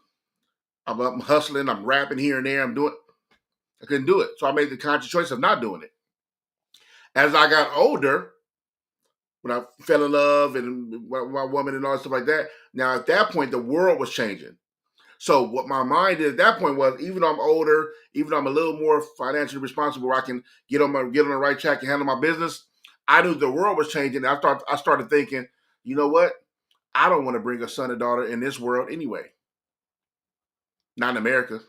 I'm hustling, I'm rapping here and there, I couldn't do it. So I made the conscious choice of not doing it. As I got older, when I fell in love and my woman and all that stuff like that, now at that point, the world was changing. So what my mind did at that point was, even though I'm older, even though I'm a little more financially responsible, where I can get on the right track and handle my business, I knew the world was changing. And I started thinking, you know what? I don't want to bring a son and daughter in this world anyway. Not in America.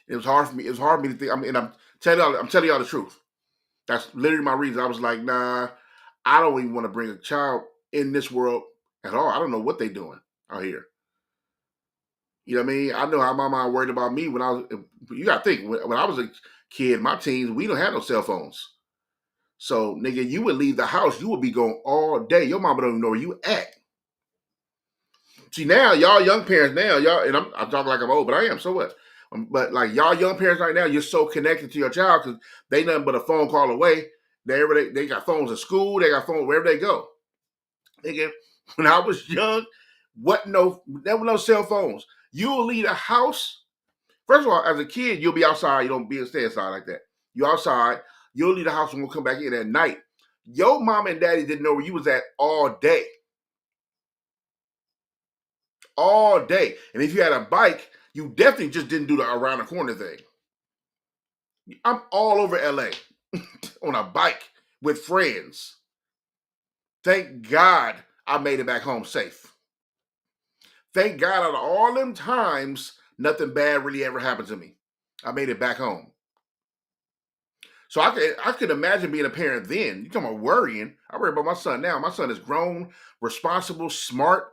It was hard for me. It was hard for me to think. I'm telling y'all the truth. That's literally my reason. I was like, nah, I don't even want to bring a child in this world at all. I don't know what they're doing out here. You know what I mean? I know how my mom worried about me when I was. You got to think when I was a kid, my teens, we don't have no cell phones. So, nigga, you would leave the house, you would be going all day. Your mama don't even know where you at. See, now y'all young parents now, y'all, and I'm talking like I'm old, but I am. So what? But like y'all young parents right now, you're so connected to your child because they nothing but a phone call away. They got phones at school. They got phones wherever they go. When I was young, there were no cell phones. You'll leave a house. First of all, as a kid, you'll be outside. You don't stay inside like that. You're outside. You'll leave the house and we'll come back in at night. Your mom and daddy didn't know where you was at all day. All day. And if you had a bike, you definitely just didn't do the around the corner thing. I'm all over LA on a bike with friends. Thank God I made it back home safe. Thank God out of all them times, nothing bad really ever happened to me. I made it back home. So I could imagine being a parent then. You talking about worrying. I worry about my son now. My son is grown, responsible, smart.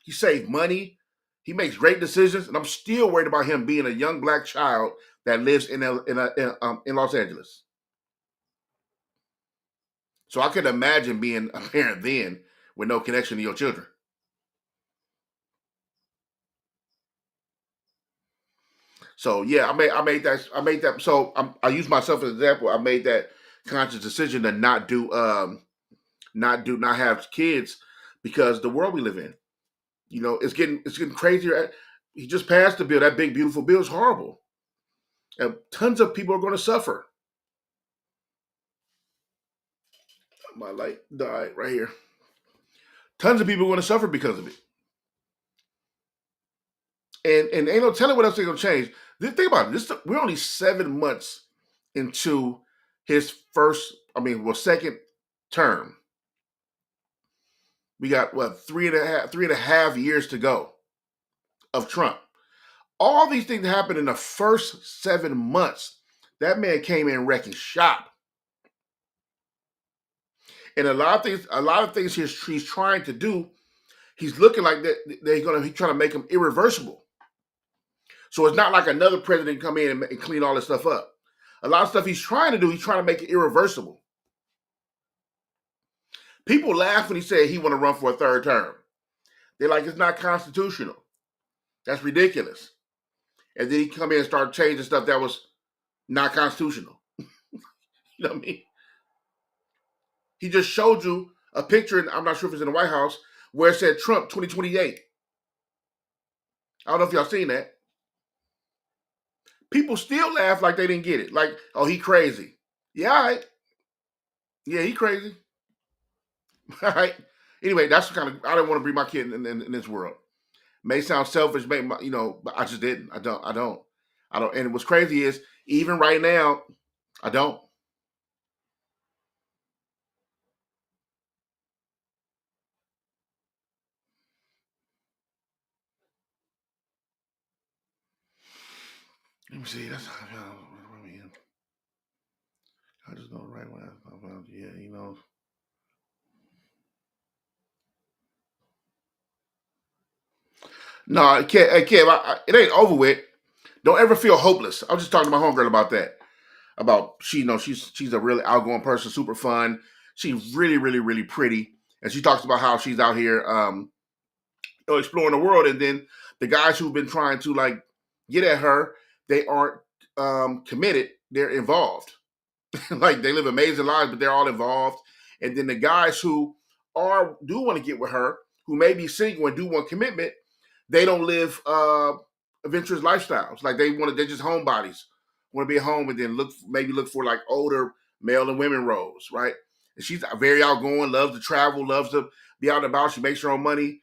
He saved money. He makes great decisions, and I'm still worried about him being a young black child that lives in Los Angeles. So I could imagine being a parent then with no connection to your children. So yeah, I made that. So I use myself as an example. I made that conscious decision to not have kids because the world we live in, it's getting crazier. He just passed the bill. That big beautiful bill is horrible, and tons of people are going to suffer. My light died right here. Tons of people are going to suffer because of it, and ain't no telling what else they're going to change. Think about it. We're only 7 months into his second term. We got three and a half years to go of Trump. All these things happened in the first 7 months. That man came in wrecking shop. And a lot of things he's trying to do, he's looking like that he's trying to make them irreversible. So it's not like another president come in and clean all this stuff up. A lot of stuff he's trying to do, he's trying to make it irreversible. People laugh when he said he want to run for a third term. They're like, it's not constitutional. That's ridiculous. And then he come in and start changing stuff that was not constitutional. You know what I mean? He just showed you a picture, and I'm not sure if it's in the White House, where it said Trump 2028. I don't know if y'all seen that. People still laugh like they didn't get it. Like, oh, he crazy. Yeah, all right. Yeah, he crazy. All right. Anyway, that's kind of, I didn't want to bring my kid in this world. May sound selfish, but I just didn't. I don't. And what's crazy is, even right now, I don't. Let me see. That's I mean. I just know right when yeah. No, I can't. It ain't over with. Don't ever feel hopeless. I was just talking to my homegirl about that. About she's a really outgoing person, super fun. She's really, really, really pretty, and she talks about how she's out here exploring the world, and then the guys who've been trying to like get at her, they aren't committed. They're involved. Like they live amazing lives, but they're all involved. And then the guys who do want to get with her, who may be single and do want commitment, they don't live adventurous lifestyles. Like they're just homebodies. Want to be at home and then look for like older male and women roles, right? And she's very outgoing, loves to travel, loves to be out and about. She makes her own money.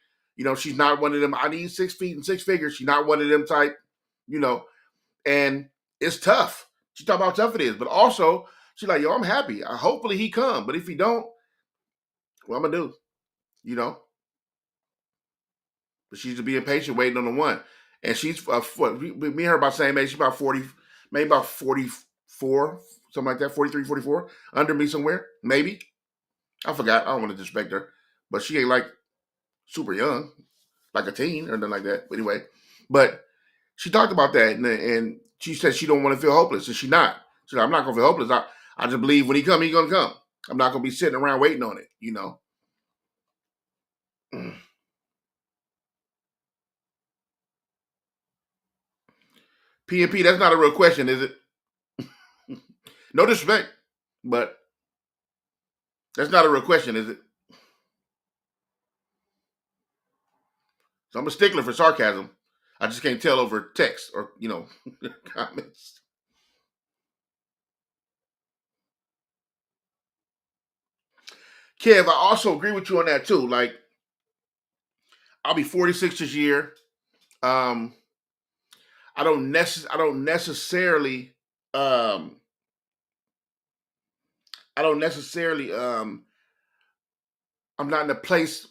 She's not one of them. I need 6 feet and 6 figures. She's not one of them type. And it's tough. She talk about how tough it is, but also she's like, yo, I'm happy. Hopefully he come, but if he don't, what I'm gonna do? But she's just being patient, waiting on the one. And she's me and her about the same age. She's about 40, maybe about 44, something like that, 43, 44, under me somewhere, maybe. I forgot. I don't want to disrespect her, but she ain't like super young, like a teen or nothing like that. But anyway, but she talked about that, and she said she don't want to feel hopeless, and she not. She's like, I'm not gonna feel hopeless. I just believe when he come, he gonna come. I'm not gonna be sitting around waiting on it. PNP, that's not a real question, is it? No disrespect, but that's not a real question, is it? So I'm a stickler for sarcasm. I just can't tell over text or, comments. Kev, I also agree with you on that too. Like, I'll be 46 this year. Um, I don't necessarily um I don't necessarily I'm not in a place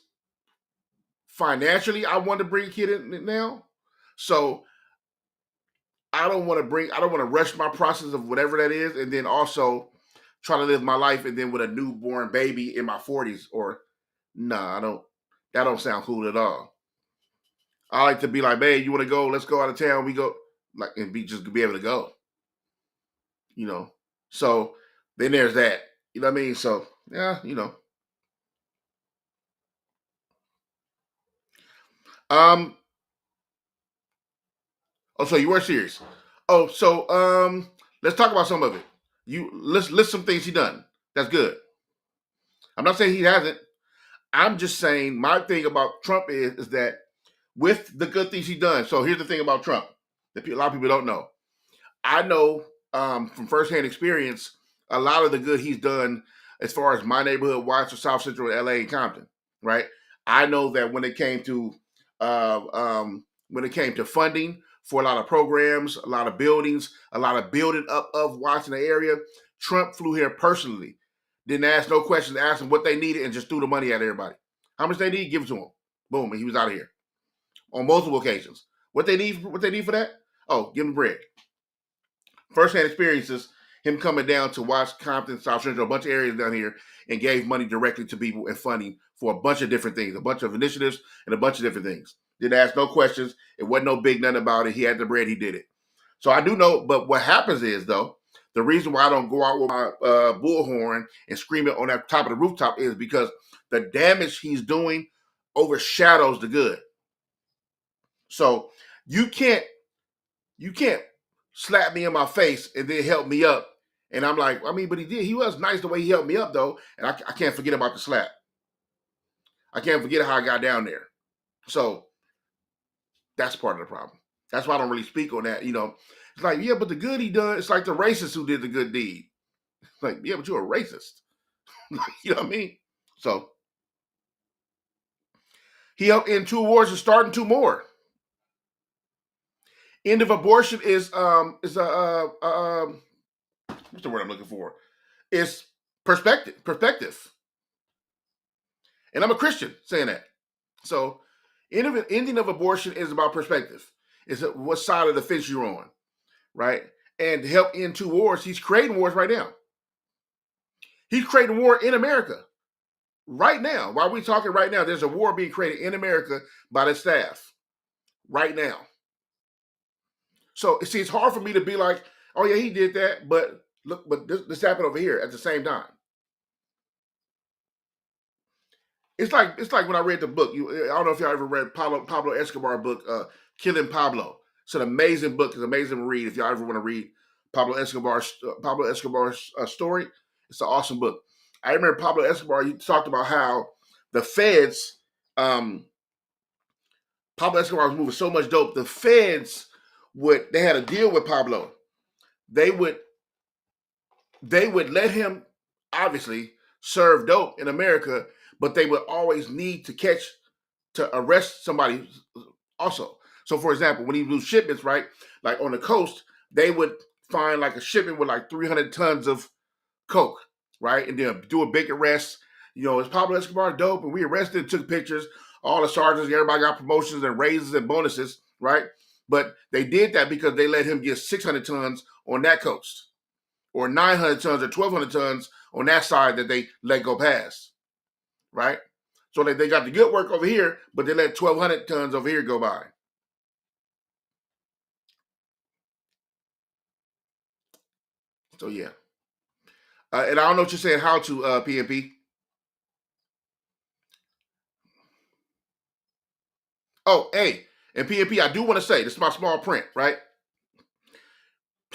financially I want to bring a kid in now. So I don't want to rush my process of whatever that is, and then also try to live my life and then with a newborn baby in my 40s, or nah, I don't that don't sound cool at all. I like to be like, "Babe, you want to go? Let's go out of town. We go." Like, and be able to go, you know. So then there's that. You know what I mean? So yeah, Um. Oh, so you were serious? Oh, so let's talk about some of it. You list some things he done. That's good. I'm not saying he hasn't. I'm just saying my thing about Trump is that with the good things he done. So here's the thing about Trump that a lot of people don't know. I know from firsthand experience a lot of the good he's done as far as my neighborhood, Watts, South Central, LA, and Compton. Right. I know that when it came to funding for a lot of programs, a lot of buildings, a lot of building up of Watts in the area, Trump flew here personally. Didn't ask no questions, asked them what they needed, and just threw the money at everybody. How much they need, give it to them. Boom, and he was out of here on multiple occasions. What they need for that? Oh, give them bread. First-hand experiences, him coming down to Watts, Compton, South Central, a bunch of areas down here, and gave money directly to people and funding for a bunch of different things, a bunch of initiatives and a bunch of different things. Didn't ask no questions. It wasn't no big nothing about it. He had the bread. He did it. So I do know, but what happens is, though, the reason why I don't go out with my bullhorn and scream it on that top of the rooftop is because the damage he's doing overshadows the good. So you can't slap me in my face and then help me up. And I'm like, I mean, but he did. He was nice the way he helped me up, though. And I can't forget about the slap. I can't forget how I got down there. So that's part of the problem. That's why I don't really speak on that. It's like, yeah, but the good he done, it's like the racist who did the good deed. It's like, yeah, but you're a racist. You know what I mean? So he helped end 2 wars and starting 2 more. End of abortion is what's the word I'm looking for? It's perspective. And I'm a Christian saying that. So ending of abortion is about perspective. It's what side of the fence you're on, right? And to help end 2 wars, he's creating wars right now. He's creating war in America right now. While we're talking right now, there's a war being created in America by the staff right now. So see, it's hard for me to be like, oh yeah, he did that, but look, but this happened over here at the same time. It's like when I read the book. I don't know if y'all ever read Pablo Escobar book, Killing Pablo. It's an amazing book. It's an amazing read. If y'all ever want to read Pablo Escobar's story, it's an awesome book. I remember Pablo Escobar. He talked about how the feds, Pablo Escobar was moving so much dope. The feds they had a deal with Pablo. They would let him obviously serve dope in America, but they would always need to arrest somebody also. So, for example, when he do shipments, right, like on the coast, they would find like a shipment with like 300 tons of coke, right, and then do a big arrest. It's Pablo Escobar dope, and we arrested, took pictures. All the sergeants, everybody got promotions and raises and bonuses, right? But they did that because they let him get 600 tons on that coast, or 900 tons or 1,200 tons on that side that they let go past, right? So they got the good work over here, but they let 1,200 tons over here go by. So yeah. And I don't know what you're saying how to PNP. Oh, hey, and PNP, I do want to say, this is my small print, right?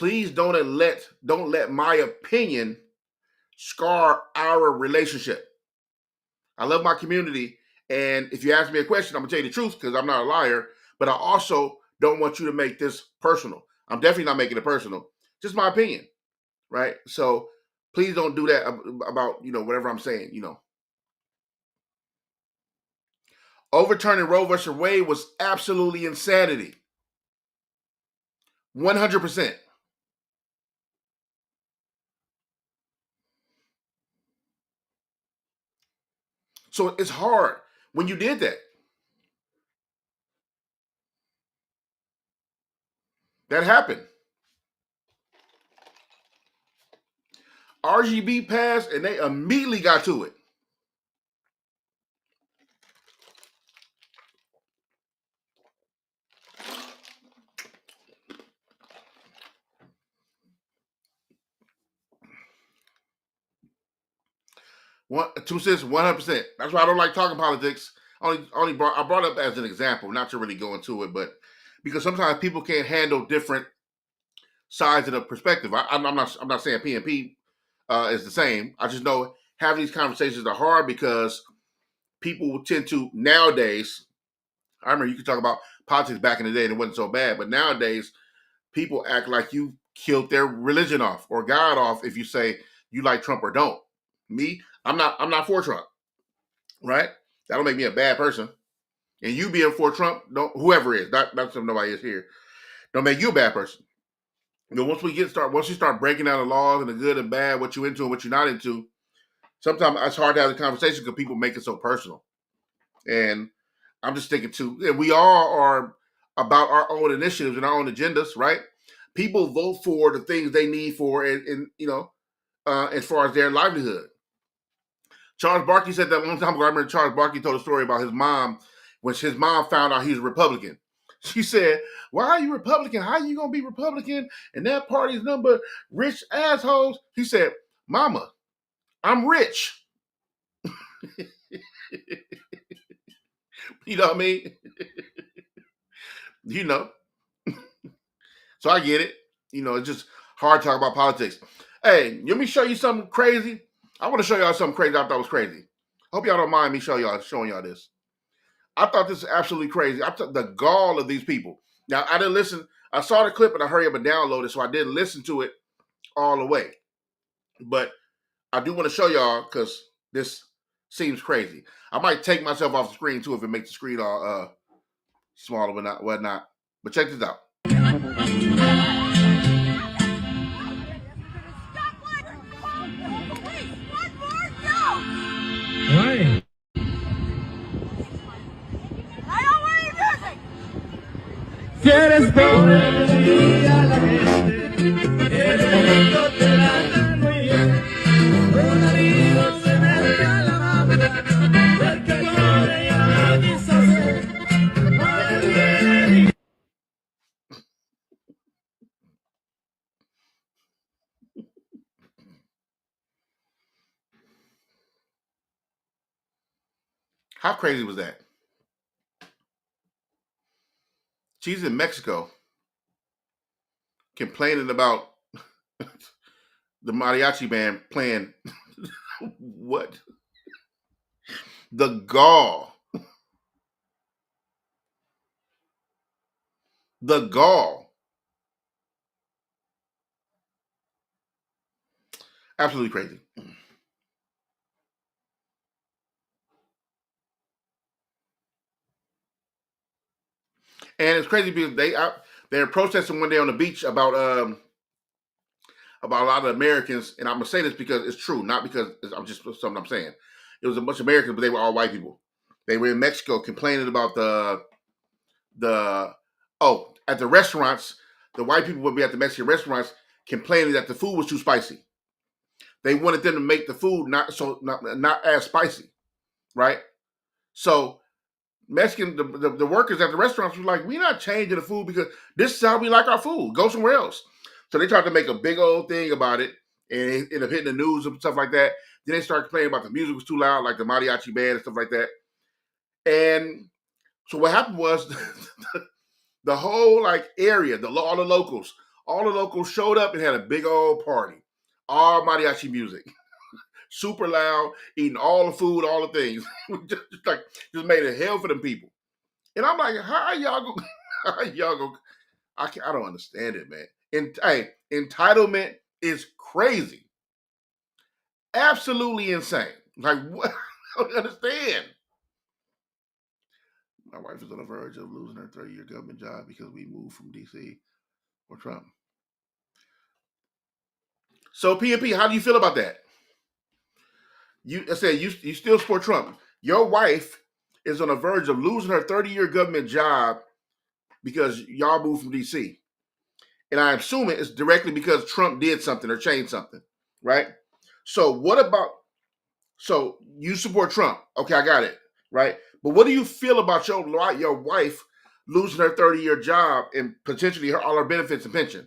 please don't let my opinion scar our relationship. I love my community, and if you ask me a question, I'm gonna tell you the truth because I'm not a liar. But I also don't want you to make this personal. I'm definitely not making it personal. Just my opinion, right? So please don't do that about whatever I'm saying. Overturning Roe versus Wade was absolutely insanity. 100%. So it's hard when you did that. That happened. RGB passed and they immediately got to it. Two cents, 100%. That's why I don't like talking politics. I brought up as an example, not to really go into it, but because sometimes people can't handle different sides of the perspective. I'm not saying PNP is the same. I just know having these conversations are hard because people will tend to nowadays. I remember you could talk about politics back in the day and it wasn't so bad, but nowadays people act like you killed their religion off or God off if you say you like Trump or don't. Me, I'm not for Trump, right? That'll make me a bad person. And you being for Trump, whoever is, not nobody is here, don't make you a bad person. Once you start breaking down the laws and the good and bad, what you into and what you're not into, sometimes it's hard to have the conversation because people make it so personal. And I'm just thinking and we all are about our own initiatives and our own agendas, right? People vote for the things they need for, and as far as their livelihood. Charles Barkley said that a long time ago. I remember Charles Barkley told a story about his mom when his mom found out he was Republican. She said, "Why are you Republican? How are you going to be Republican? And that party's number rich assholes." He said, "Mama, I'm rich." You know what I mean? So I get it. It's just hard to talk about politics. Hey, let me show you something crazy. I want to show y'all something crazy I thought was crazy. Hope y'all don't mind me showing y'all this. I thought this was absolutely crazy. I took the gall of these people. Now, I didn't listen. I saw the clip and I hurry up and download it, so I didn't listen to it all the way. But I do want to show y'all because this seems crazy. I might take myself off the screen too if it makes the screen all smaller but whatnot. But check this out. Right. Si eres pobre, a la gente, el mundo te la da muy bien. Un amigo se me regala la mano, porque pobre ya la quiso hacer. How crazy was that? She's in Mexico complaining about the mariachi band playing what? The gall. The gall. Absolutely crazy. And it's crazy because they're protesting one day on the beach about a lot of Americans, and I'm gonna say this because it's true, not because I'm just something I'm saying. It was a bunch of Americans, but they were all white people. They were in Mexico complaining about at the restaurants, the white people would be at the Mexican restaurants complaining that the food was too spicy. They wanted them to make the food not as spicy, right? So Mexican the workers at the restaurants were like, "We're not changing the food because this is how we like our food. Go somewhere else." So they tried to make a big old thing about it, and it ended up hitting the news and stuff like that. Then they started complaining about the music was too loud, like the mariachi band and stuff like that. And so what happened was the whole area, all the locals, All the locals showed up and had a big old party. All mariachi music. Super loud, eating all the food, all the things. just made it hell for them people. And I'm like, how y'all go? How y'all go? I don't understand it, man. Hey, entitlement is crazy. Absolutely insane. Like, what? I don't understand. My wife is on the verge of losing her 30-year government job because we moved from D.C. for Trump. So, PNP, how do you feel about that? I said you still support Trump. Your wife is on the verge of losing her 30-year government job because y'all moved from D.C. And I assume it's directly because Trump did something or changed something, right? So so you support Trump. Okay, I got it, right? But what do you feel about your wife losing her 30-year job and potentially all her benefits and pension?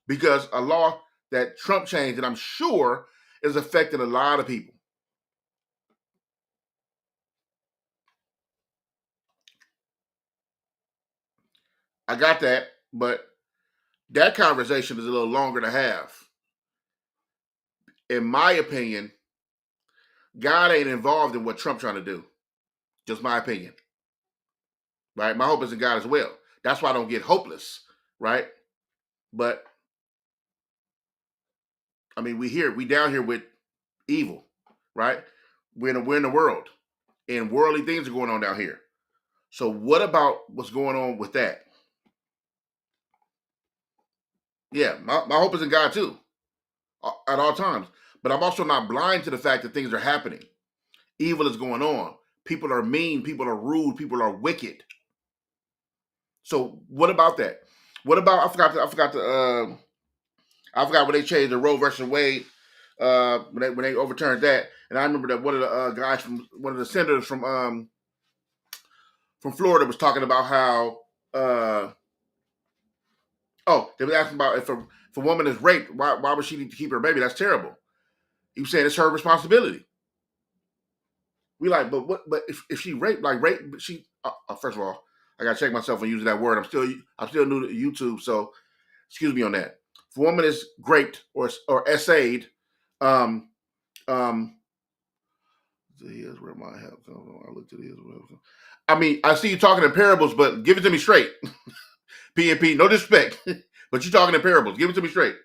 Because a law that Trump changed, and I'm sure is affecting a lot of people. I got that, but that conversation is a little longer to have. In my opinion, God ain't involved in what Trump's trying to do. Just my opinion. Right? My hope is in God as well. That's why I don't get hopeless, right? But I mean, we down here with evil, right? We're in the world, and worldly things are going on down here. So what about what's going on with that? Yeah, my hope is in God too, at all times. But I'm also not blind to the fact that things are happening. Evil is going on. People are mean. People are rude. People are wicked. So what about that? What about I forgot when they changed the Roe versus Wade, when they overturned that, and I remember that one of the guys from one of the senators from Florida was talking about how they were asking about if a woman is raped, why would she need to keep her baby? That's terrible. He was saying it's her responsibility. We like, but if she raped, she first of all, I gotta check myself on using that word. I'm still new to YouTube, so excuse me on that. If a woman is raped or essayed, here's where my help comes from. I looked at his. I mean, I see you talking in parables, but give it to me straight. PNP, no disrespect, but you talking in parables. Give it to me straight.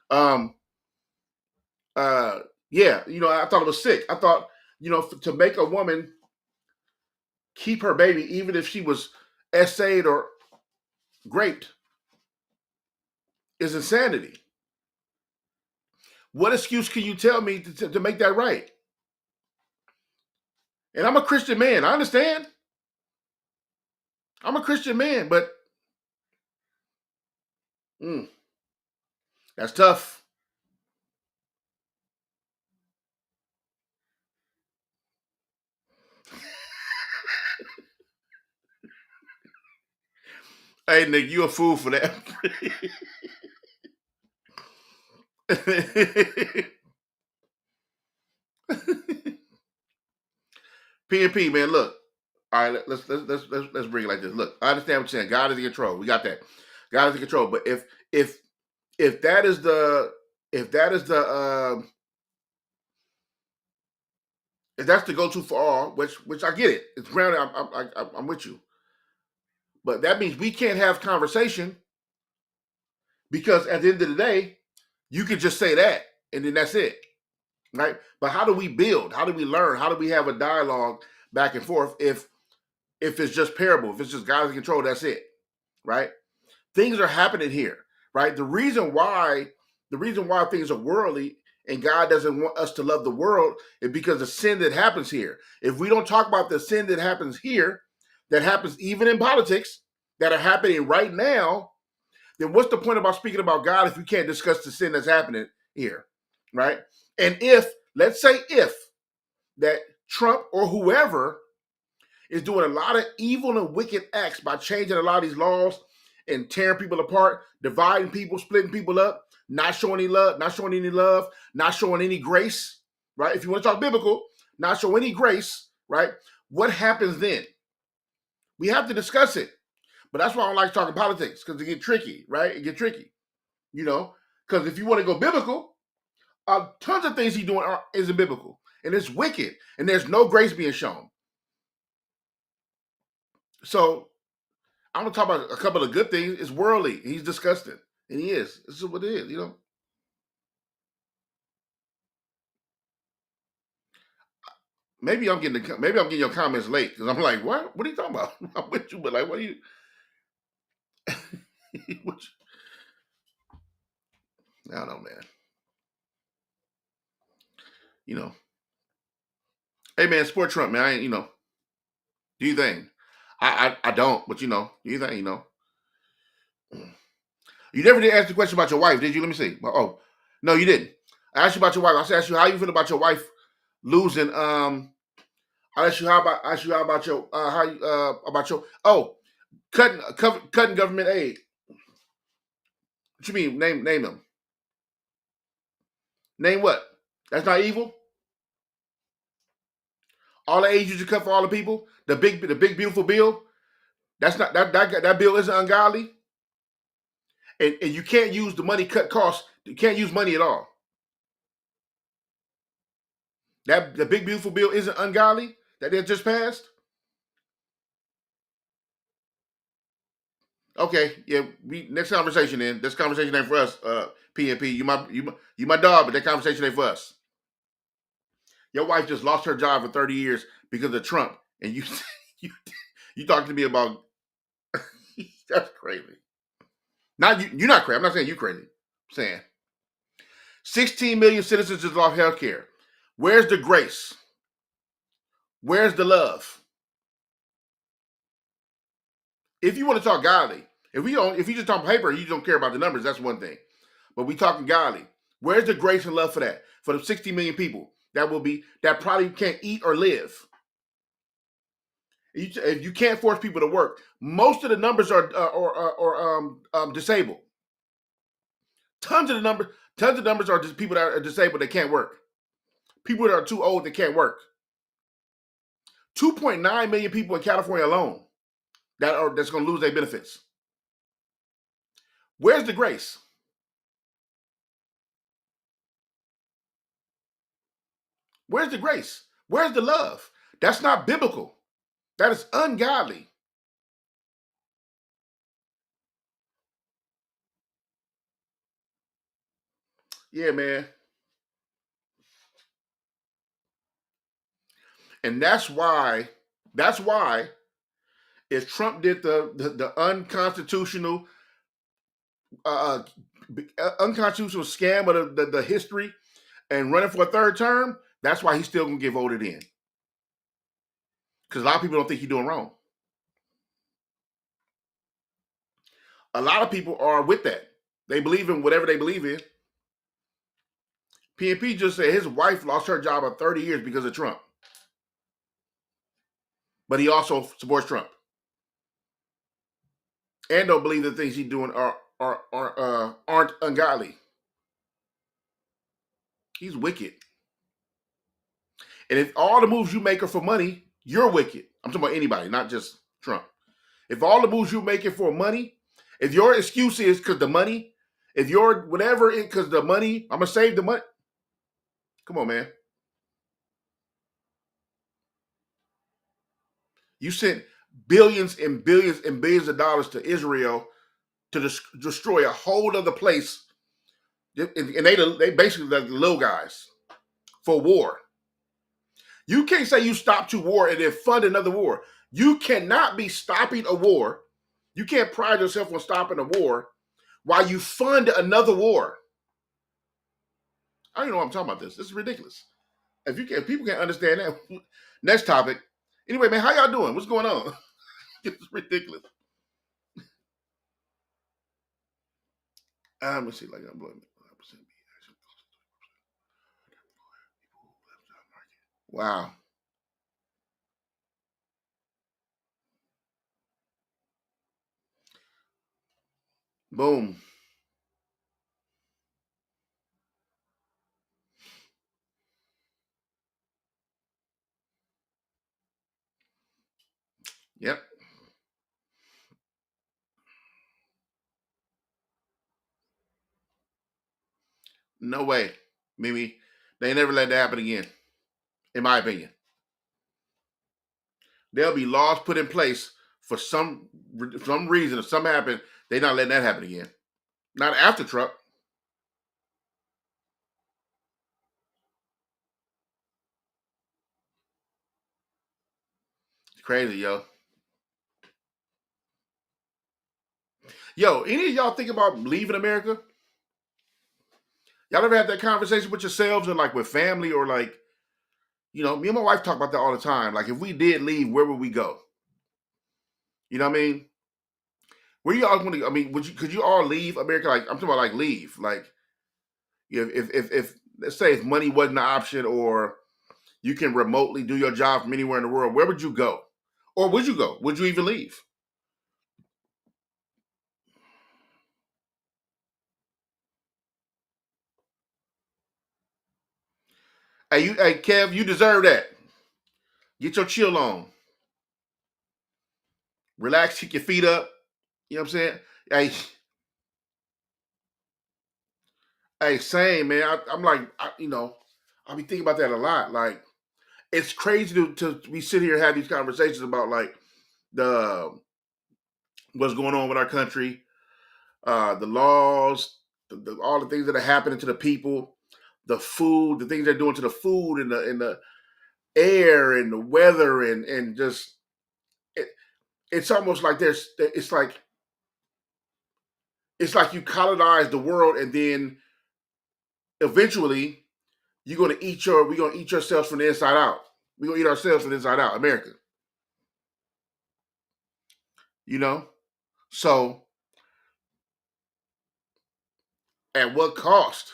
Yeah, I thought it was sick. I thought, to make a woman keep her baby, even if she was essayed or raped, is insanity. What excuse can you tell me to make that right? And I'm a Christian man. I understand. I'm a Christian man, but that's tough. Hey, Nick, you a fool for that. PNP, man, look. All right, let's bring it like this. Look, I understand what you're saying. God is in control. We got that. God is in control. But if that is the if that's the go-to for all, which I get it. It's grounded. I'm with you. But that means we can't have conversation because at the end of the day, you could just say that and then that's it, right? But how do we build? How do we learn? How do we have a dialogue back and forth if it's just parable, if it's just God's in control, that's it, right? Things are happening here, right? The reason why things are worldly and God doesn't want us to love the world is because the sin that happens here. If we don't talk about the sin that happens here, that happens even in politics, that are happening right now, then what's the point about speaking about God if you can't discuss the sin that's happening here, right? And let's say that Trump or whoever is doing a lot of evil and wicked acts by changing a lot of these laws and tearing people apart, dividing people, splitting people up, not showing any love, not showing any grace, right? If you want to talk biblical, not showing any grace, right? What happens then? We have to discuss it. But that's why I don't like talking politics, because it get tricky, right? It get tricky, because if you want to go biblical, tons of things he's doing isn't biblical, and it's wicked, and there's no grace being shown. So I'm gonna talk about a couple of good things. It's worldly. He's disgusting, and he is. This is what it is, Maybe I'm getting your comments late because I'm like, what? What are you talking about? I'm with you, but like, what are you? I don't know, man. Hey, man, support Trump, man. I ain't, do you think? I don't, but do you think, You never did ask the question about your wife, did you? Let me see. Oh, no, you didn't. I asked you about your wife. I asked you how you feel about your wife losing. I asked you how about your cutting government aid. What you mean? Name them. Name what? That's not evil. All the aid you cut for all the people. The big beautiful bill. That's not that bill isn't ungodly. And you can't use the money cut costs. You can't use money at all. That the big beautiful bill isn't ungodly that they just passed. Okay, yeah. Next conversation then. This conversation ain't for us. PNP, you my dog, but that conversation ain't for us. Your wife just lost her job for 30 years because of Trump, and you you talking to me about that's crazy. You're not crazy. I'm not saying you crazy. I'm saying 16 million citizens just lost health care. Where's the grace? Where's the love? If you want to talk godly, if you just talk paper, you don't care about the numbers, that's one thing. But we talking godly. Where's the grace and love for that? For the 60 million people that probably can't eat or live. If you can't force people to work, most of the numbers are disabled. Tons of numbers are just people that are disabled that can't work. People that are too old that can't work. 2.9 million people in California alone that's going to lose their benefits. Where's the grace? Where's the grace? Where's the love? That's not biblical. That is ungodly. Yeah, man. And that's why if Trump did the unconstitutional unconstitutional scam of the history and running for a third term, that's why he's still gonna get voted in. Because a lot of people don't think he's doing wrong. A lot of people are with that. They believe in whatever they believe in. PNP just said his wife lost her job of 30 years because of Trump. But he also supports Trump. And don't believe the things he's doing aren't ungodly. He's wicked. And if all the moves you make are for money, you're wicked. I'm talking about anybody, not just Trump. If all the moves you're making for money, if your excuse is because the money, if your whatever it because the money, I'm gonna save the money. Come on, man. You sent billions and billions and billions of dollars to Israel to destroy a whole other place, and they basically like the little guys for war. You can't say you stopped to war and then fund another war. You cannot be stopping a war. You can't pride yourself on stopping a war while you fund another war. I don't even know what I'm talking about this. This is ridiculous. If people can't understand that, next topic. Anyway, man, how y'all doing? What's going on? It's ridiculous. Let me see, like unemployment. Wow. Boom. Yep. No way, Mimi. They never let that happen again. In my opinion, there'll be laws put in place for some reason. If something happens, they're not letting that happen again. Not after Trump. It's crazy, yo. Yo, any of y'all think about leaving America? Y'all ever had that conversation with yourselves or like with family or like, me and my wife talk about that all the time. Like if we did leave, where would we go? You know what I mean? Where you all want to? I mean, could you all leave America? Like I'm talking about like leave. Like if let's say if money wasn't an option or you can remotely do your job from anywhere in the world, where would you go? Or would you go? Would you even leave? Hey, Kev, you deserve that. Get your chill on. Relax, kick your feet up. You know what I'm saying? Hey, same man. I'm like, I'll be thinking about that a lot. Like, it's crazy to we sit here and have these conversations about like the what's going on with our country, the laws, all the things that are happening to the people, the food, the things they're doing to the food and the air and the weather and just it's almost like it's like you colonize the world and then eventually we're gonna eat yourselves from the inside out. We're gonna eat ourselves from the inside out, America. You know? So at what cost?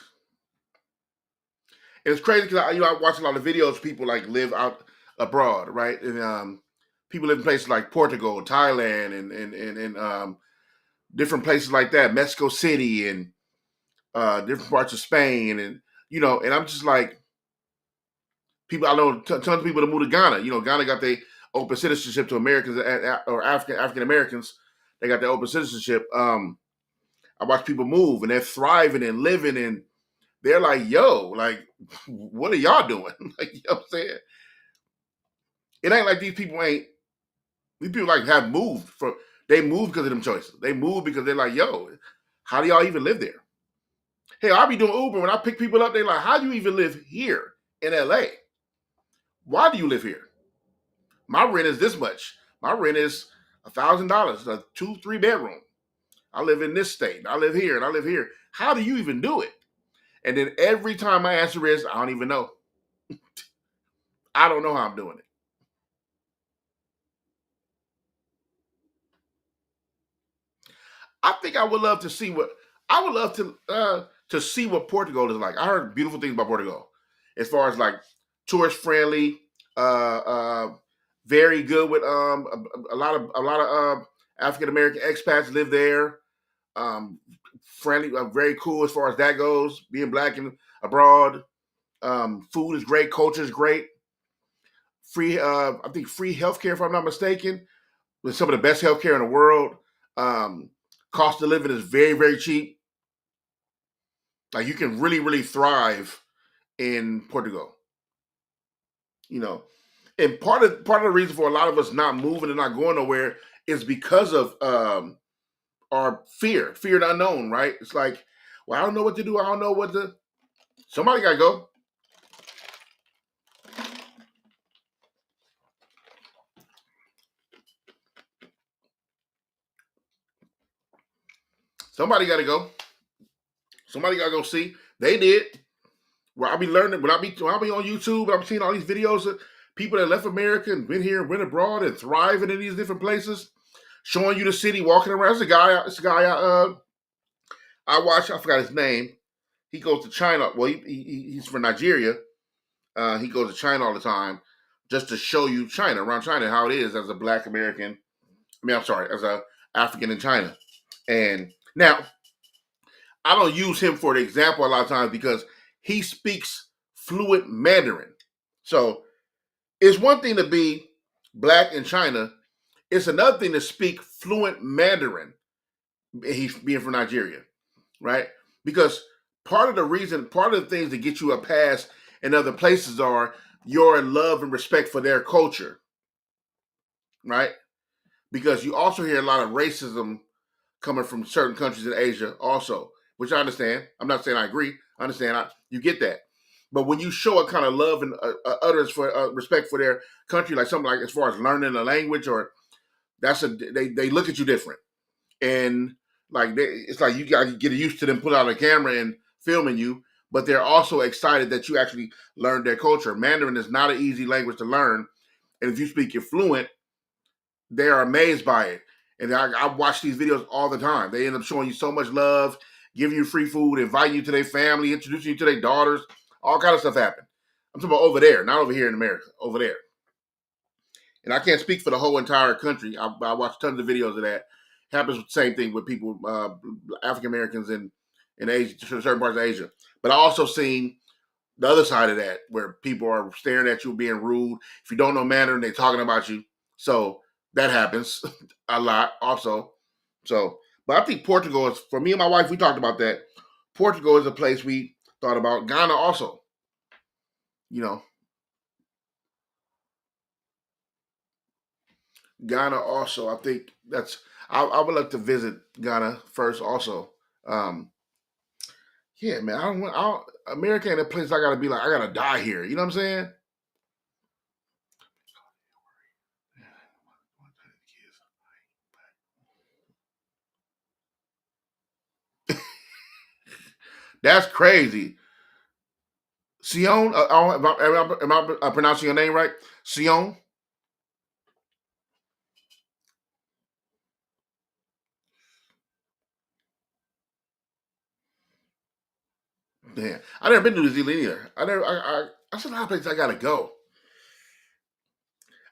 And it's crazy because I watch a lot of videos of people like live out abroad, right? And people live in places like Portugal, Thailand, and different places like that, Mexico City, and different parts of Spain, and and I'm just like, people. I know tons of people that move to Ghana. Ghana got the open citizenship to Americans or African Americans. They got the open citizenship. I watch people move and they're thriving and living, and they're like, "Yo, like, what are y'all doing?" Like, you know what I'm saying? It ain't like these people like have moved for. They moved because of them choices. They moved because they're like, "Yo, how do y'all even live there?" Hey, I'll be doing Uber when I pick people up. They're like, "How do you even live here in LA? Why do you live here? My rent is this much. My rent is $1,000, a 2-3 bedroom. I live in this state. I live here and I live here. How do you even do it?" And then every time my answer is, "I don't even know. I don't know how I'm doing it." I think I would love to see what I would love to see what Portugal is like. I heard beautiful things about Portugal, as far as like tourist friendly, very good with a lot of African American expats live there. Friendly, very cool as far as that goes. Being black and abroad, food is great, culture is great. Free, I think free healthcare if I'm not mistaken. With some of the best healthcare in the world. Cost of living is very, very cheap. Like you can really, really thrive in Portugal. You know, and part of the reason for a lot of us not moving and not going nowhere is because of our fear of the unknown. Right? It's like, well, I don't know what to do. I don't know what to. Somebody got to go. Somebody got to go. Somebody got to go see. They did. Where I be learning when I be on YouTube, I'm seeing all these videos of people that left America and been here and went abroad and thriving in these different places, showing you the city, walking around. It's a guy I watch. I forgot his name. He goes to China. Well, he's from Nigeria. He goes to China all the time just to show you China, around China, how it is as a Black American. I'm sorry, as a African in China. And now, I don't use him for the example a lot of times because he speaks fluent Mandarin. So it's one thing to be Black in China. It's another thing to speak fluent Mandarin. He's being from Nigeria, right? Because part of the things that get you a pass in other places are your love and respect for their culture, right? Because you also hear a lot of racism coming from certain countries in Asia, also, which I understand. I'm not saying I agree. I understand. You get that. But when you show a kind of love and utterance for respect for their country, like something like as far as learning a language, or they look at you different, and like it's like you got to get used to them put out a camera and filming you, but they're also excited that you actually learned their culture. Mandarin is not an easy language to learn, and if you speak it fluent, they are amazed by it. And I watch these videos all the time. They end up showing you so much love, giving you free food, inviting you to their family, introducing you to their daughters. All kind of stuff happen. I'm talking about over there, not over here in America, over there. And I can't speak for the whole entire country. I watch tons of videos of that. Happens the same thing with people, African Americans in Asia, certain parts of Asia. But I also seen the other side of that, where people are staring at you, being rude. If you don't know Mandarin, they're talking about you. So that happens a lot also. So, but I think Portugal is, for me and my wife, we talked about that. Portugal is a place we thought about. Ghana also, you know. Ghana also, I think I would like to visit Ghana first also. Yeah, man, I don't, America ain't a place I gotta be like, I gotta die here. You know what I'm saying? That's crazy. Sion, am I pronouncing your name right? Sion? Damn, I never been to New Zealand either. That's a lot of places I gotta go.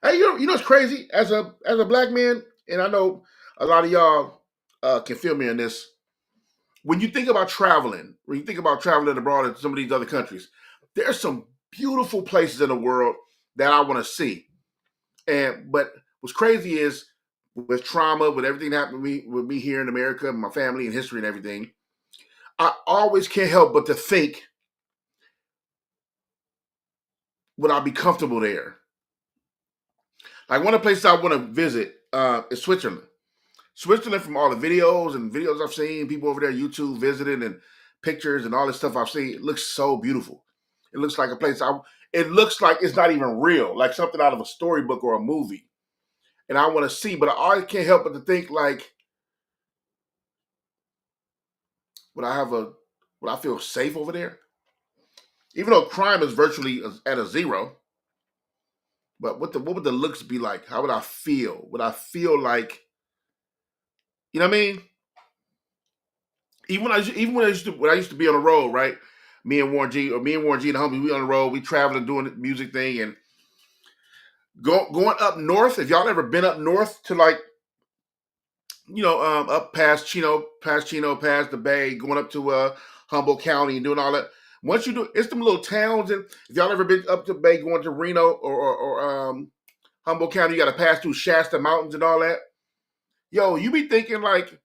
Hey, you know what's crazy? As a black man, and I know a lot of y'all can feel me on this. When you think about traveling, when you think about traveling abroad in some of these other countries, there's some beautiful places in the world that I want to see. But what's crazy is with trauma, with everything that happened with me here in America, my family and history and everything, I always can't help but to think, would I be comfortable there? Like one of the places I want to visit is Switzerland. Switzerland, from all the videos I've seen, people over there, YouTube visiting, and pictures and all this stuff I've seen, it looks so beautiful. It looks like a place it looks like it's not even real, like something out of a storybook or a movie. And I want to see, but I can't help but to think like, would I feel safe over there? Even though crime is virtually at a zero, but what would the looks be like? How would I feel? Would I feel like, you know what I mean? Even when I used to be on the road, right? Me and Warren G and the homies, we on the road, we traveling doing the music thing, and going up north. If y'all ever been up north to like, up past Chino, past the Bay, going up to Humboldt County and doing all that. Once you do, it's them little towns, and if y'all ever been up to the Bay, going to Reno or Humboldt County, you got to pass through Shasta Mountains and all that. Yo, you be thinking like,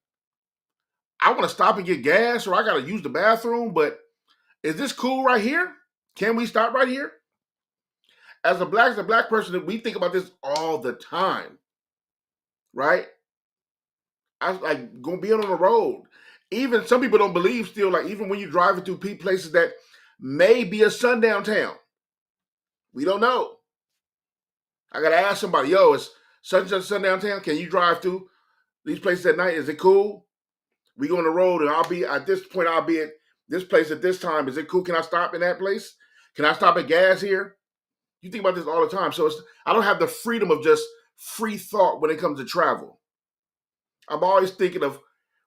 I want to stop and get gas, or I got to use the bathroom, but is this cool right here? Can we stop right here? As a black person, we think about this all the time, right? I like going to be on the road. Even some people don't believe still, like even when you're driving through places that may be a sundown town, we don't know. I got to ask somebody, yo, is such and such sundown town? Can you drive through these places at night? Is it cool? We go on the road, and I'll be at this point. I'll be at this place at this time. Is it cool? Can I stop in that place? Can I stop at gas here? You think about this all the time. So I don't have the freedom of just free thought when it comes to travel. I'm always thinking of,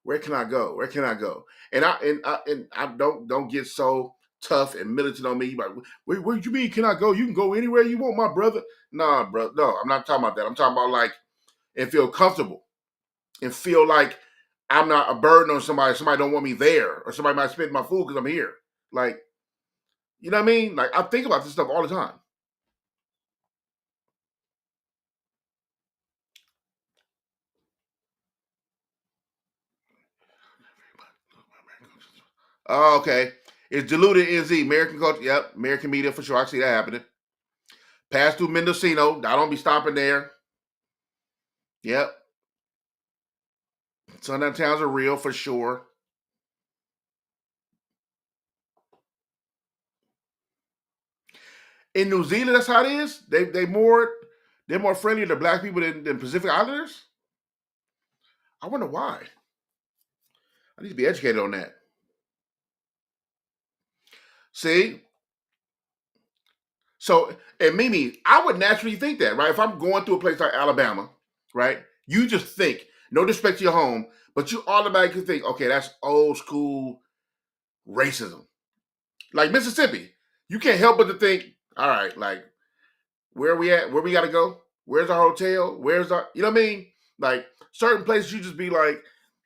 where can I go? Where can I go? And I don't get so tough and militant on me. Like, where you mean? Can I go? You can go anywhere you want, my brother. Nah, bro. No, I'm not talking about that. I'm talking about like, and feel comfortable and feel like I'm not a burden on somebody. Somebody don't want me there, or somebody might spend my food because I'm here. Like, you know what I mean? Like, I think about this stuff all the time. Oh, okay. It's diluted NZ, American culture. Yep, American media for sure. I see that happening. Pass through Mendocino. I don't be stopping there. Yep. Sundown towns are real for sure. In New Zealand, that's how it is. They're more friendly to black people than Pacific Islanders. I wonder why. I need to be educated on that. See? So, and Mimi, I would naturally think that, right? If I'm going through a place like Alabama, right? You just think, no disrespect to your home, but you automatically think, okay, that's old school racism. Like Mississippi, you can't help but to think, all right, like, where are we at? Where we got to go? Where's our hotel? Where's our, you know what I mean? Like, certain places you just be like,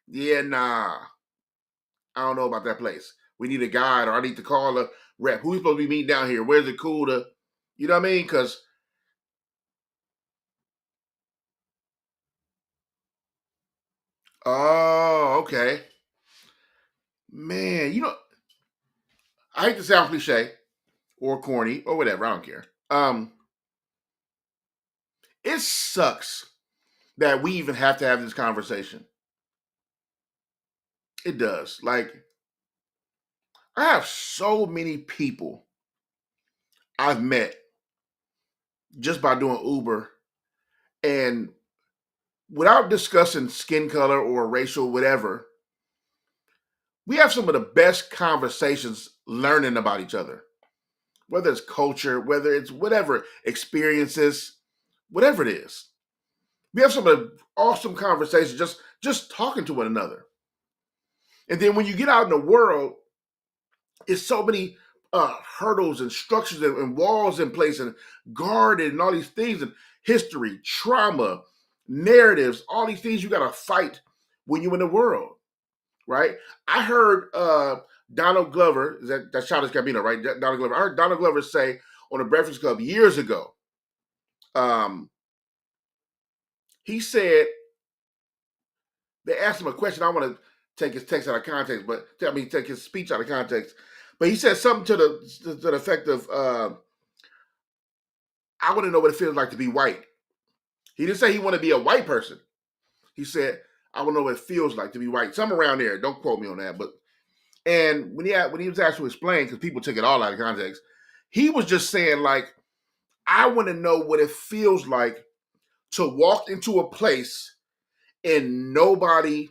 yeah, nah, I don't know about that place. We need a guide, or I need to call a rep. Who's supposed to be meeting down here? Where's it cool to, you know what I mean? Because, oh, okay. Man, I hate to sound cliche or corny or whatever. I don't care. It sucks that we even have to have this conversation. It does. Like, I have so many people I've met just by doing Uber, and without discussing skin color or racial whatever, we have some of the best conversations learning about each other. Whether it's culture, whether it's whatever, experiences, whatever it is. We have some of the awesome conversations just talking to one another. And then when you get out in the world, it's so many hurdles and structures and walls in place and guarded and all these things and history, trauma, narratives, all these things you got to fight when you're in the world, right? I heard Donald Glover, that's Childish Gambino, right? Donald Glover. I heard Donald Glover say on the Breakfast Club years ago, he said, they asked him a question. I want to take his text out of context, but take his speech out of context. But he said something to the effect of, I want to know what it feels like to be white. He didn't say he wanted to be a white person. He said, I want to know what it feels like to be white. Something around there. Don't quote me on that. And when he was asked to explain, because people took it all out of context, he was just saying, like, I want to know what it feels like to walk into a place and nobody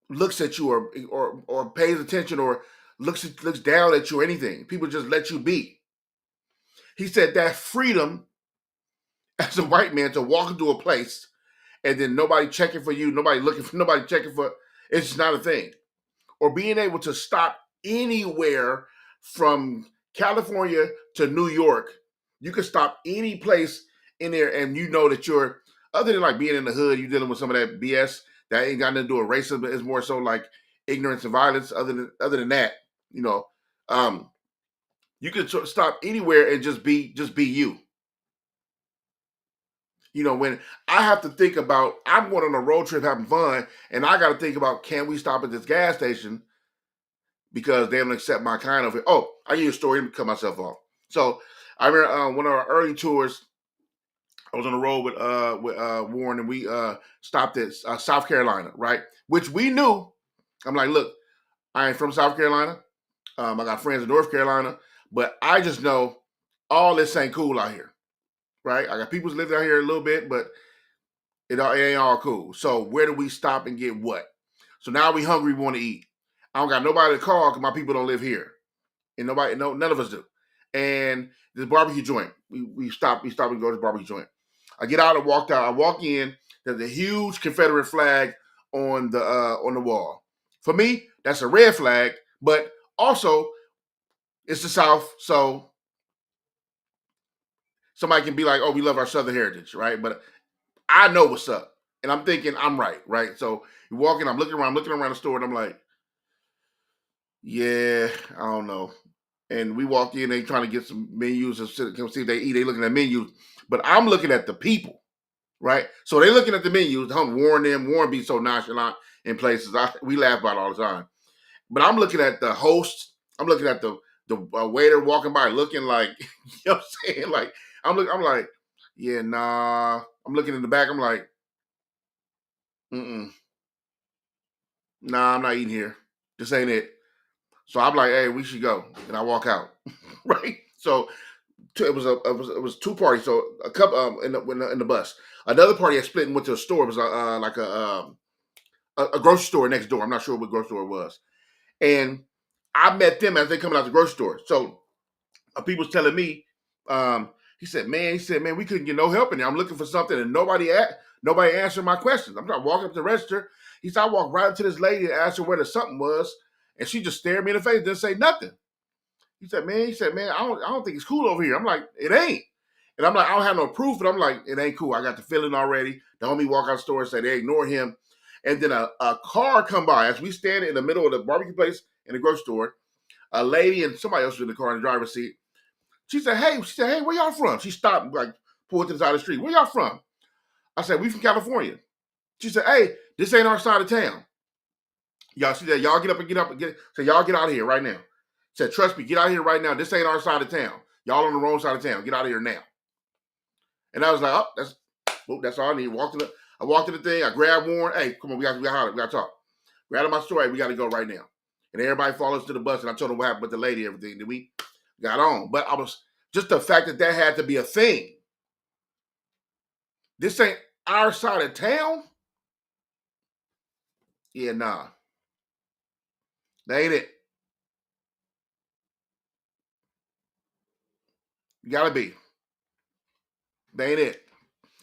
looks at you or pays attention or looks down at you or anything. People just let you be. He said that freedom as a white man to walk into a place and then nobody checking for you, nobody checking for, it's just not a thing. Or being able to stop anywhere from California to New York. You can stop any place in there and you know that you're, other than like being in the hood, you're dealing with some of that BS that ain't got nothing to do with racism, but it's more so like ignorance and violence. Other than that, you can stop anywhere and just be you. When I have to think about, I'm going on a road trip having fun, and I got to think about, can we stop at this gas station because they don't accept my kind of it. Oh, I give you a story to cut myself off. So I remember one of our early tours, I was on the road with Warren, and we stopped at South Carolina, right? Which we knew. I'm like, look, I ain't from South Carolina. I got friends in North Carolina, but I just know all this ain't cool out here, right? I got people who live out here a little bit, but it ain't all cool. So where do we stop and get what? So now we hungry, we want to eat. I don't got nobody to call because my people don't live here, and none of us do. And this barbecue joint, we stop and go to the barbecue joint. I get out and walked out. I walk in. There's a huge Confederate flag on the wall. For me, that's a red flag, but also it's the South, so somebody can be like, "Oh, we love our Southern heritage," right? But I know what's up, and I'm thinking I'm right? So you walk in, I'm looking around the store, and I'm like, "Yeah, I don't know." And we walk in, they trying to get some menus and see if they eat. They looking at menus, but I'm looking at the people, right? So they looking at the menus. Warren be so nonchalant in places. We laugh about it all the time. But I'm looking at the host. I'm looking at the waiter walking by, looking like, you know what I'm saying? Like, I'm like, yeah, nah. I'm looking in the back. I'm like, nah, I'm not eating here. This ain't it. So I'm like, hey, we should go, and I walk out. Right. So it was two parties. So a couple in the bus. Another party had split and went to a store. It was like a grocery store next door. I'm not sure what grocery store it was. And I met them as they coming out the grocery store. So people was telling me, he said, man, we couldn't get no help in there. I'm looking for something and nobody answered my questions. I'm not walking up to the register. He said, I walked right up to this lady and asked her where the something was, and she just stared me in the face, didn't say nothing. He said, man, I don't think it's cool over here. I'm like, it ain't. And I'm like, I don't have no proof, but I'm like, it ain't cool. I got the feeling already. The homie walk out the store and say they ignore him. And then a car come by as we stand in the middle of the barbecue place in the grocery store. A lady and somebody else was in the car in the driver's seat. She said, hey, where y'all from? She stopped, like, pulled to the side of the street. Where y'all from? I said, we from California. She said, hey, this ain't our side of town. Y'all see that? Y'all get up and get. So y'all get out of here right now. Said, trust me, get out of here right now. This ain't our side of town. Y'all on the wrong side of town. Get out of here now. And I was like, that's all I need. I walked to the thing. I grabbed Warren. Hey, come on, we got to talk. Grabbed him my story. We got to go right now. And everybody follows to the bus. And I told them what happened with the lady, everything. Then we got on. But I was just the fact that had to be a thing. This ain't our side of town. Yeah, nah. That ain't it. You gotta be. That ain't it.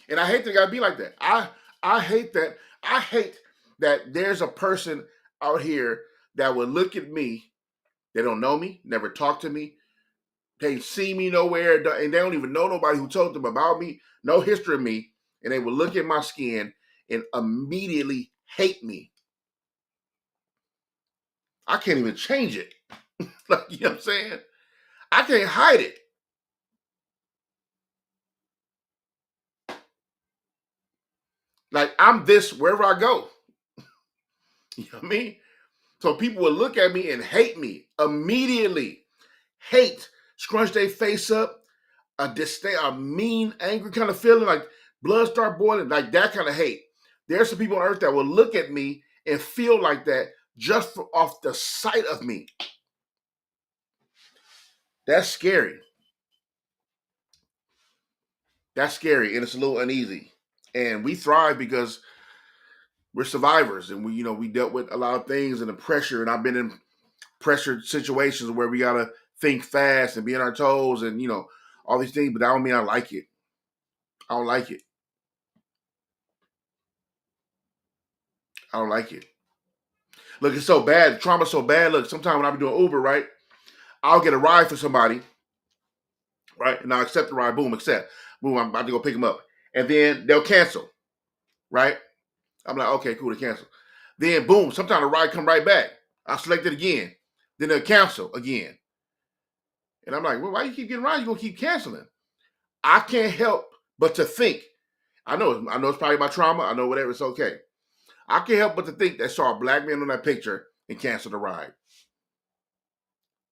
And I hate that it gotta be like that. I hate that. I hate that there's a person out here that will look at me. They don't know me, never talk to me. They see me nowhere, and they don't even know nobody who told them about me, no history of me, and they will look at my skin and immediately hate me. I can't even change it. Like, you know what I'm saying? I can't hide it. Like, I'm this wherever I go. You know what I mean? So people will look at me and hate me immediately. Hate. Scrunch their face up. A mean, angry kind of feeling, like blood start boiling, like that kind of hate. There's some people on earth that will look at me and feel like that just off the sight of me. That's scary. That's scary, and it's a little uneasy. And we thrive because we're survivors, and we dealt with a lot of things and the pressure. And I've been in pressured situations where we gotta think fast and be on our toes, and all these things. But that don't mean I like it. I don't like it. I don't like it. Look, it's so bad. The trauma's so bad. Look, sometimes when I be doing Uber, right, I'll get a ride for somebody, right, and I'll accept the ride. Boom, accept. Boom, I'm about to go pick them up, and then they'll cancel, right? I'm like, okay, cool, they cancel. Then boom, sometimes the ride come right back. I select it again. Then they'll cancel again. And I'm like, well, why you keep getting rides? You're gonna keep canceling. I can't help but to think. I know it's probably my trauma. I know whatever, it's okay. I can't help but to think they saw a black man on that picture and canceled the ride.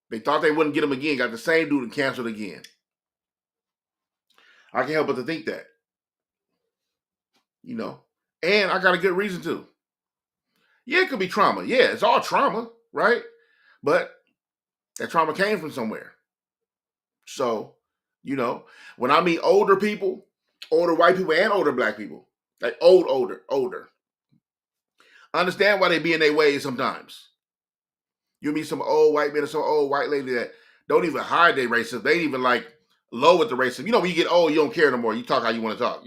They thought they wouldn't get him again, got the same dude and canceled again. I can't help but to think that. And I got a good reason to. Yeah, it could be trauma. Yeah, it's all trauma, right? But that trauma came from somewhere. So, when I meet older people, older white people and older black people, like older, I understand why they be in their ways sometimes. You meet some old white man or some old white lady that don't even hide their racism. They ain't even like low with the racism. When you get old, you don't care no more. You talk how you want to talk.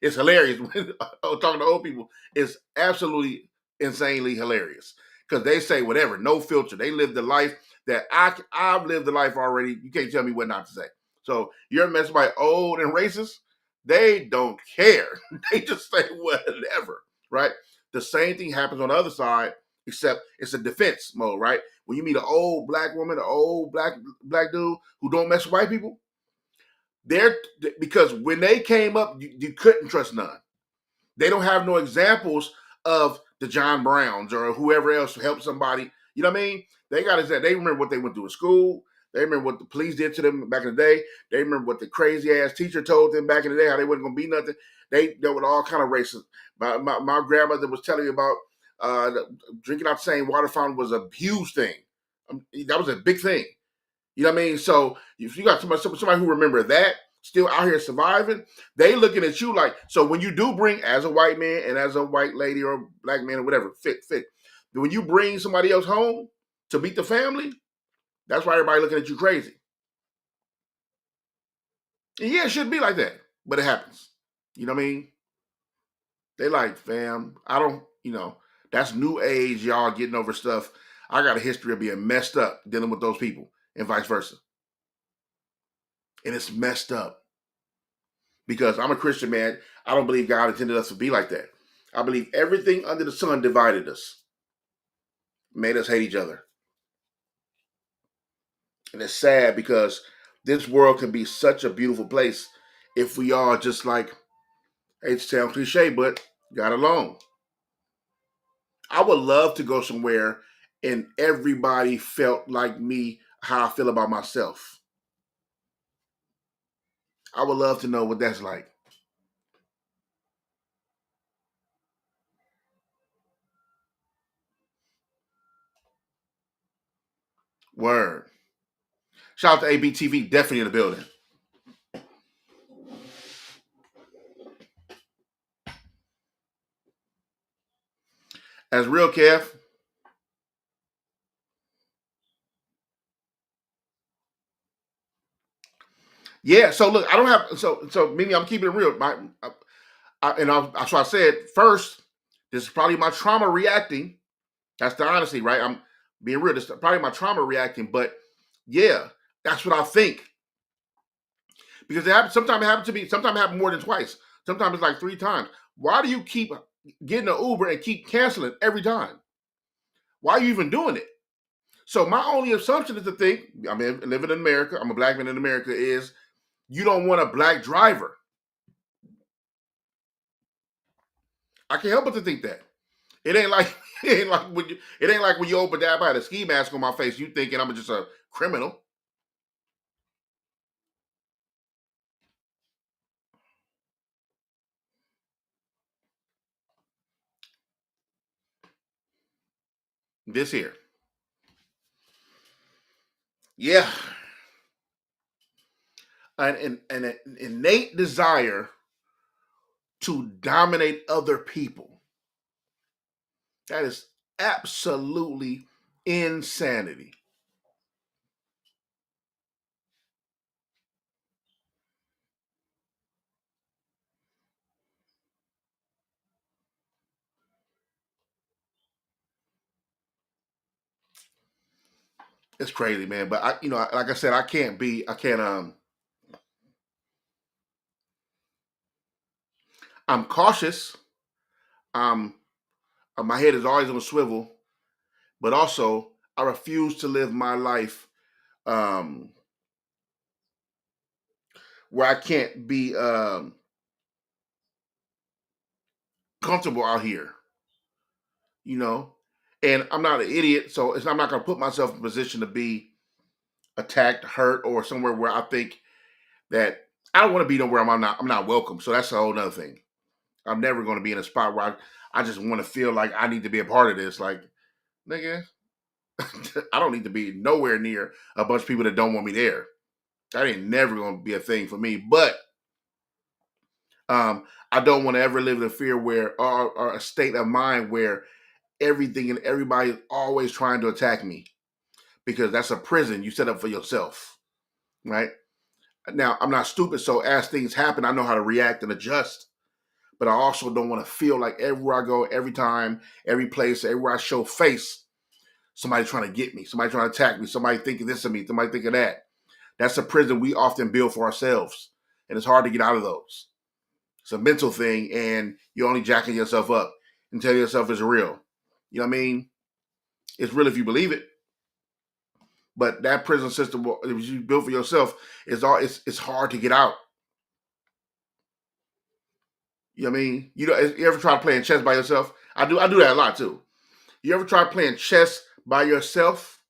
It's hilarious. Talking to old people is absolutely insanely hilarious because they say whatever, no filter. They live the life that I've lived the life already. You can't tell me what not to say. So you're messed by old and racist. They don't care. They just say whatever, right? The same thing happens on the other side, except it's a defense mode, right? When you meet an old black woman, an old black dude who don't mess with white people, because when they came up, you couldn't trust none. They don't have no examples of the John Browns or whoever else who helped somebody, You know what I mean? They got to say they remember what they went through in school. They remember what the police did to them back in the day. They remember what the crazy ass teacher told them back in the day, how they wasn't gonna be nothing. They dealt with all kind of racism. My grandmother was telling me about drinking out the same water fountain was a huge thing. That was a big thing. You know what I mean? So if you got somebody who remember that, still out here surviving, they looking at you like, so when you do bring, as a white man and as a white lady or a black man or whatever, fit. When you bring somebody else home to meet the family, that's why everybody looking at you crazy. And yeah, it shouldn't be like that, but it happens. You know what I mean? They like, fam, I don't, that's new age, y'all getting over stuff. I got a history of being messed up dealing with those people and vice versa. And it's messed up. Because I'm a Christian man. I don't believe God intended us to be like that. I believe everything under the sun divided us. Made us hate each other. And it's sad because this world can be such a beautiful place if we all just like, it sounds cliche, but got along. I would love to go somewhere and everybody felt like me, how I feel about myself. I would love to know what that's like. Word. Shout out to ABTV, definitely in the building. As real, Kev. Yeah, so look, I don't have so maybe I'm keeping it real. That's why I said first, this is probably my trauma reacting. That's the honesty, right? I'm being real. This is probably my trauma reacting, but yeah, that's what I think. Because sometimes it happens to me, sometimes it happens more than twice. Sometimes it's like 3 times. Why do you keep getting an Uber and keep canceling every time? Why are you even doing it? So my only assumption is to think, I mean, living in America, I'm a black man in America, is you don't want a black driver. I can't help but to think that. It ain't like when you open that, I had a ski mask on my face, you thinking I'm just a criminal. This here. Yeah. An innate desire to dominate other people. That is absolutely insanity. It's crazy, man. But like I said, I can't. I'm cautious. My head is always on a swivel, but also I refuse to live my life where I can't be comfortable out here. And I'm not an idiot, so I'm not going to put myself in a position to be attacked, hurt, or somewhere where I think that I don't want to be nowhere I'm not welcome. So that's a whole other thing. I'm never going to be in a spot where I just want to feel like I need to be a part of this. Like, nigga, I don't need to be nowhere near a bunch of people that don't want me there. That ain't never going to be a thing for me. But I don't want to ever live in a fear or a state of mind where everything and everybody is always trying to attack me, because that's a prison you set up for yourself, right? Now, I'm not stupid, so as things happen, I know how to react and adjust. But I also don't want to feel like everywhere I go, every time, every place, everywhere I show face, somebody trying to get me, somebody trying to attack me, somebody thinking this of me, somebody thinking that. That's a prison we often build for ourselves, and it's hard to get out of those. It's a mental thing, and you're only jacking yourself up and telling yourself it's real. You know what I mean? It's real if you believe it. But that prison system you built for yourself it's hard to get out. You know what I mean? You ever try playing chess by yourself? I do that a lot too. You ever try playing chess by yourself,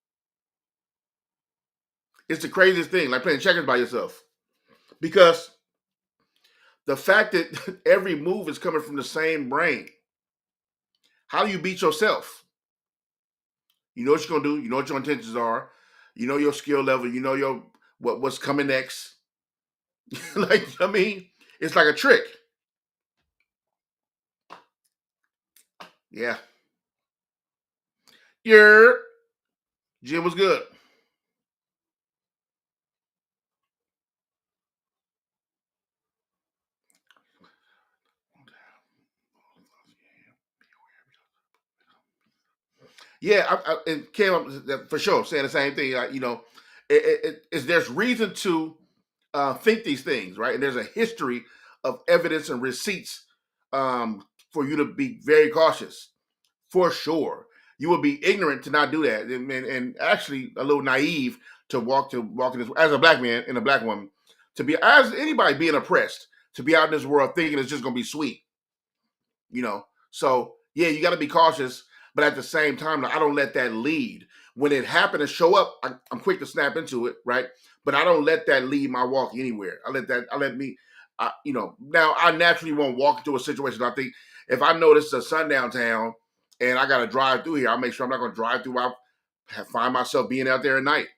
it's the craziest thing, like playing checkers by yourself. Because the fact that every move is coming from the same brain, how do you beat yourself? You know what you're gonna do, you know what your intentions are, you know your skill level, you know your what's coming next. Like, I mean, it's like a trick. Yeah. Your Jim was good. Yeah, it came up for sure saying the same thing. You know, there's reason to think these things, right? And there's a history of evidence and receipts for you to be very cautious, for sure. You would be ignorant to not do that, and actually a little naive to walk in this as a black man and a black woman, to be as anybody being oppressed, to be out in this world thinking it's just gonna be sweet, you know. So yeah, you got to be cautious, but at the same time, I don't let that lead. When it happened to show up, I'm quick to snap into it, right? But I don't let that lead my walk anywhere. I let me, you know. Now I naturally won't walk into a situation. I think if I know this is a sundown town and I got to drive through here, I'll make sure I'm not going to drive through. I find myself being out there at night,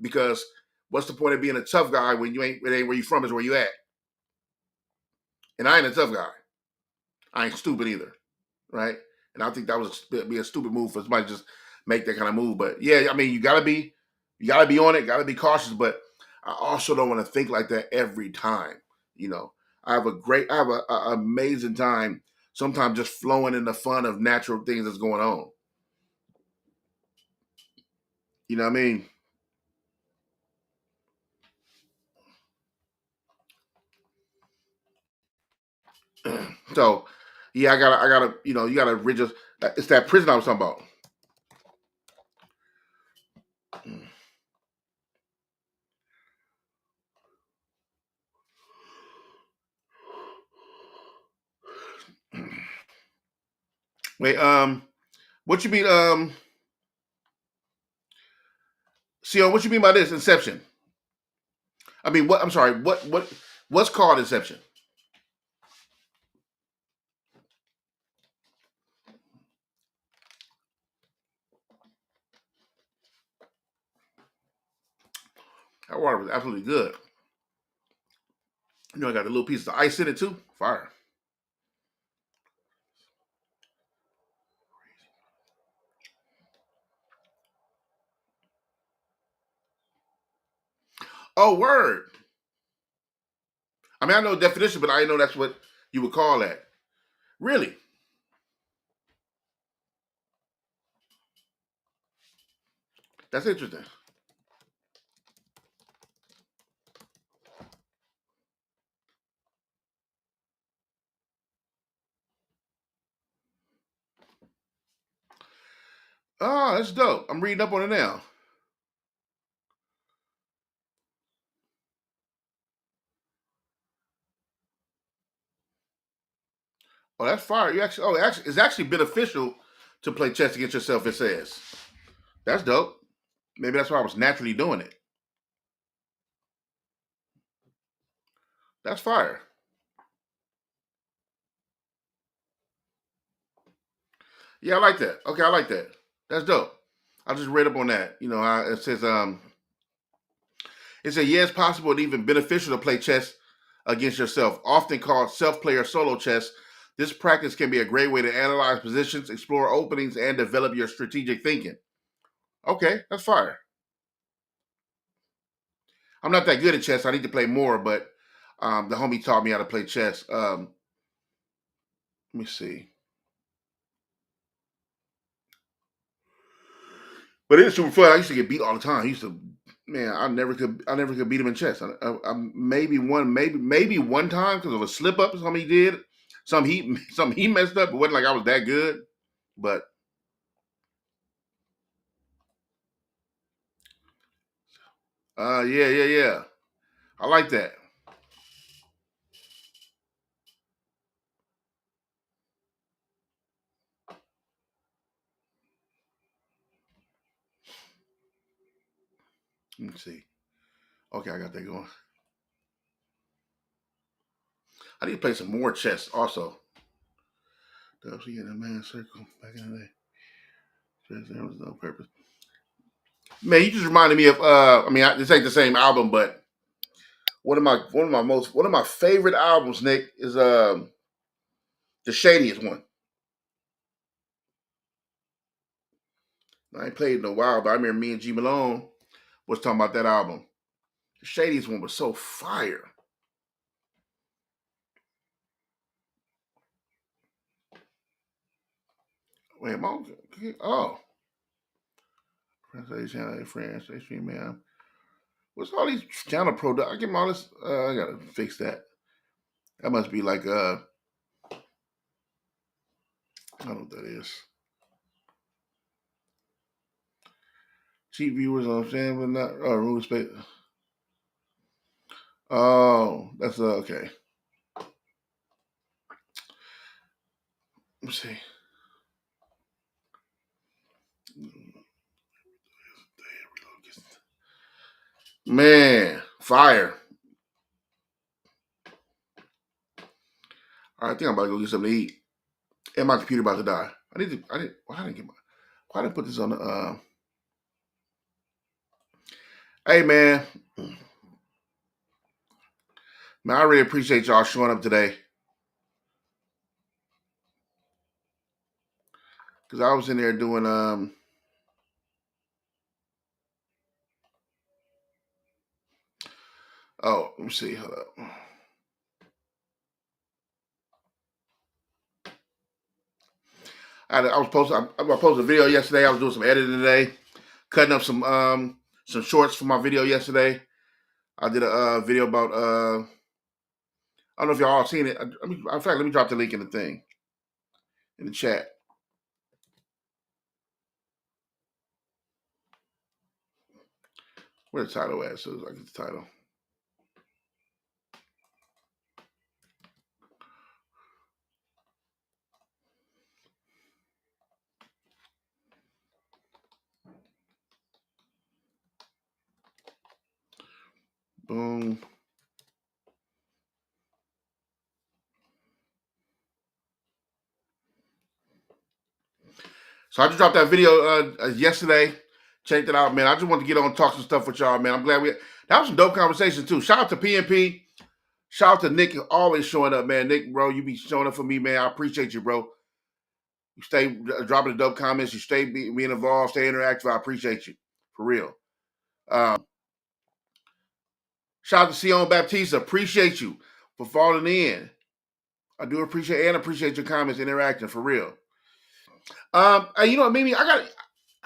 because what's the point of being a tough guy when it ain't where you from, is where you at? And I ain't a tough guy. I ain't stupid either, right? And I think that was be a stupid move for somebody to just make that kind of move. But yeah, I mean, you gotta be on it, gotta be cautious. But I also don't want to think like that every time. You know, I have a amazing time sometimes just flowing in the fun of natural things that's going on. You know what I mean? So yeah, I gotta, you know, you gotta rid us. It's that prison I was talking about. Wait, what you mean? Sion, what you mean by this? Inception. I mean, what? I'm sorry. What's called Inception? That water was absolutely good. You know, I got a little piece of ice in it too. Fire. Oh, word. I mean, I know the definition, but I didn't know that's what you would call that. Really? That's interesting. Oh, that's dope. I'm reading up on it now. Oh, that's fire. You actually, it's actually beneficial to play chess against yourself. It says that's dope. Maybe that's why I was naturally doing it. That's fire. Yeah, I like that. Okay, I like that. That's dope. I just read up on that. You know, it said, yeah, it's possible and even beneficial to play chess against yourself, often called self-play or solo chess. This practice can be a great way to analyze positions, explore openings, and develop your strategic thinking. Okay, that's fire. I'm not that good at chess. I need to play more, but the homie taught me how to play chess. Let me see. But it's super fun. I used to get beat all the time. I used to, man, I never could beat him in chess. Maybe maybe one time because of a slip up. Something he did, some he messed up. It wasn't like I was that good. But yeah. I like that. Let me see. Okay, I got that going. I need to play some more chess also. WC in the man circle back in the day. There was no purpose. Man, you just reminded me of this ain't the same album, but one of my favorite albums, Nick, is The Shadiest one. I ain't played it in a while, but I remember me and G Malone was talking about that album. The Shadiest one was so fire. Wait, oh. Translation, France, stream, man. What's all these channel products? I get all this. I gotta fix that. That must be like I don't know what that is. Cheap viewers, what I'm saying, but not rule space. Oh, that's okay. Let's see. Man, fire. All right, I think I'm about to go get something to eat. And my computer about to die. Why didn't I put this on the Hey man. Man, I really appreciate y'all showing up today. Cause I was in there doing oh, let me see. Hold up. I posted a video yesterday. I was doing some editing today, cutting up some shorts for my video yesterday. I did a video about I don't know if y'all all seen it. In fact, let me drop the link in the thing in the chat. Where's the title at? So I get the title. Boom. So I just dropped that video yesterday. Check it out, man. I just want to get on and talk some stuff with y'all, man. I'm glad that was some dope conversation too. Shout out to PNP. Shout out to Nick, always showing up, man. Nick, bro, you be showing up for me, man. I appreciate you, bro. You stay dropping the dope comments. You stay being involved, stay interactive. I appreciate you, for real. Shout out to Sion Baptista. Appreciate you for falling in. I do appreciate your comments, interacting, for real. You know what, Mimi? I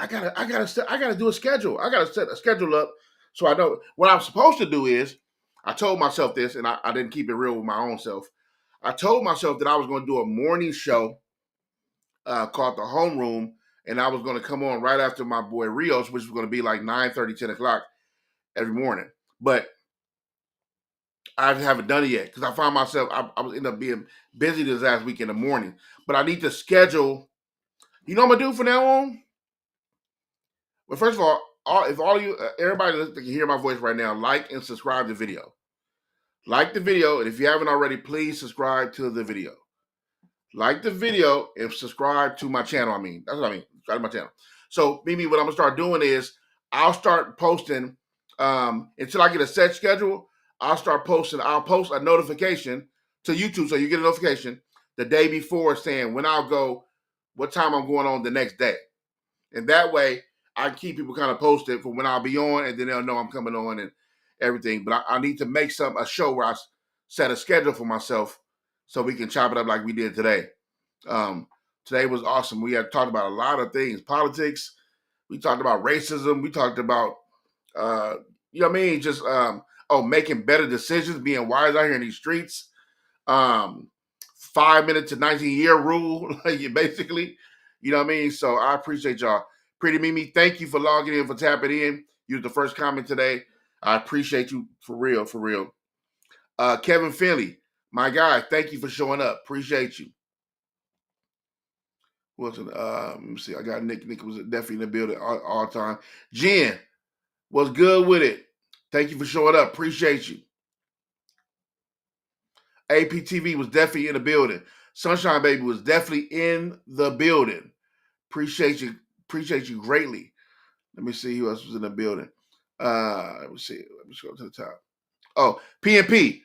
gotta do a schedule. I gotta set a schedule up so I know what I'm supposed to do. Is I told myself this, and I didn't keep it real with my own self. I told myself that I was going to do a morning show called The Homeroom, and I was going to come on right after my boy Rios, which was going to be like 9:30, 10 o'clock every morning. But I haven't done it yet because I found myself, I was end up being busy this last week in the morning. But I need to schedule. You know what I'm going to do from now on? Well, first of all, if all you, everybody that can hear my voice right now, like and subscribe to the video. Like the video, and if you haven't already, please subscribe to the video. Like the video and subscribe to my channel. That's what I mean. Subscribe to my channel. So, Mimi, what I'm gonna start doing is I'll start posting until I get a set schedule. I'll post a notification to YouTube, so you get a notification the day before saying when I'll go, what time I'm going on the next day, and that way I keep people kind of posted for when I'll be on, and then they'll know I'm coming on and everything. But I need to make a show where I set a schedule for myself so we can chop it up like we did today. Today was awesome. We had talked about a lot of things, politics. We talked about racism. We talked about, you know what I mean? Just, making better decisions, being wise out here in these streets. 5 minute to 19-year rule, basically. You know what I mean? So I appreciate y'all. Pretty Mimi, thank you for logging in, for tapping in. You was the first comment today. I appreciate you for real, for real. Kevin Finley, my guy, thank you for showing up. Appreciate you. Let me see. I got Nick. Nick was definitely in the building all the time. Jen, What's good with it? Thank you for showing up. Appreciate you. APTV was definitely in the building. Sunshine Baby was definitely in the building. Appreciate you. Appreciate you greatly. Let me see who else was in the building. Let me see. Let me scroll to the top. Oh, PNP.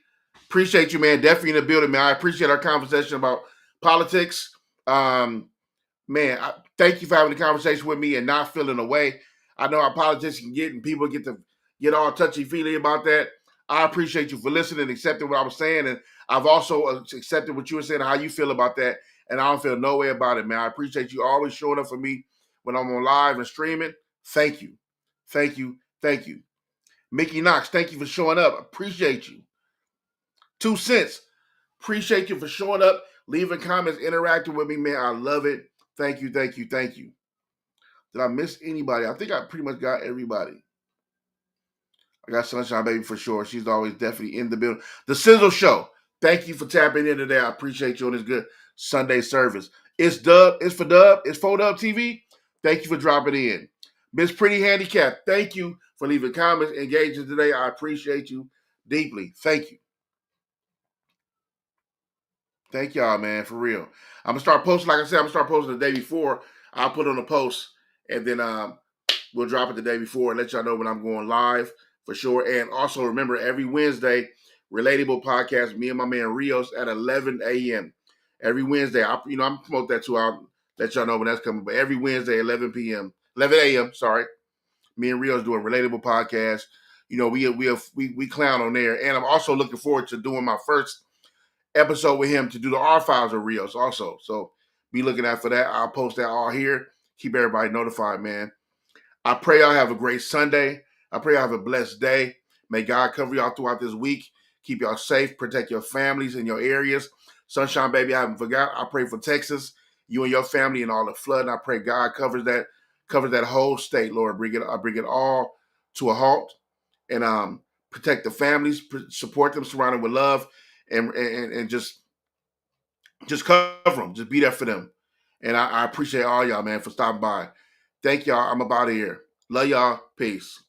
Appreciate you, man. Definitely in the building, man. I appreciate our conversation about politics. Man, thank you for having the conversation with me and not feeling away. I know how politics can get, and people get to get all touchy-feely about that. I appreciate you for listening and accepting what I was saying, and I've also accepted what you were saying, how you feel about that, and I don't feel no way about it, man. I appreciate you always showing up for me when I'm on live and streaming. Thank you. Thank you. Thank you. Mickey Knox, thank you for showing up. Appreciate you. 2 cents. Appreciate you for showing up, leaving comments, interacting with me, man. I love it. Thank you, thank you, thank you. Did I miss anybody? I think I pretty much got everybody. I got Sunshine Baby for sure. She's always definitely in the building. The Sizzle Show. Thank you for tapping in today. I appreciate you on this good Sunday service. It's Dub. It's for Dub. It's for Dub TV. Thank you for dropping in. Miss Pretty Handicap. Thank you for leaving comments, engaging today. I appreciate you deeply. Thank you. Thank y'all, man, for real. I'm gonna start posting. Like I said, I'm gonna start posting the day before. I'll put on a post, and then we'll drop it the day before and let y'all know when I'm going live for sure. And also remember, every Wednesday, Relatable Podcast, me and my man Rios at 11 a.m. Every Wednesday, I'm promote that too. I'll let y'all know when that's coming. But every Wednesday, 11 a.m. Sorry, me and Rios doing Relatable Podcast. We clown on there, and I'm also looking forward to doing my first episode with him to do the R Files of Rios also. So be looking out for that. I'll post that all here. Keep everybody notified, man. I pray y'all have a great Sunday. I pray y'all have a blessed day. May God cover y'all throughout this week. Keep y'all safe. Protect your families in your areas. Sunshine Baby, I haven't forgot. I pray for Texas, you and your family, and all the flood. And I pray God covers that whole state, Lord. I bring it all to a halt. And protect the families, support them, surround them with love, and just cover them. Just be there for them. And I appreciate all y'all, man, for stopping by. Thank y'all. I'm about here. Love y'all. Peace.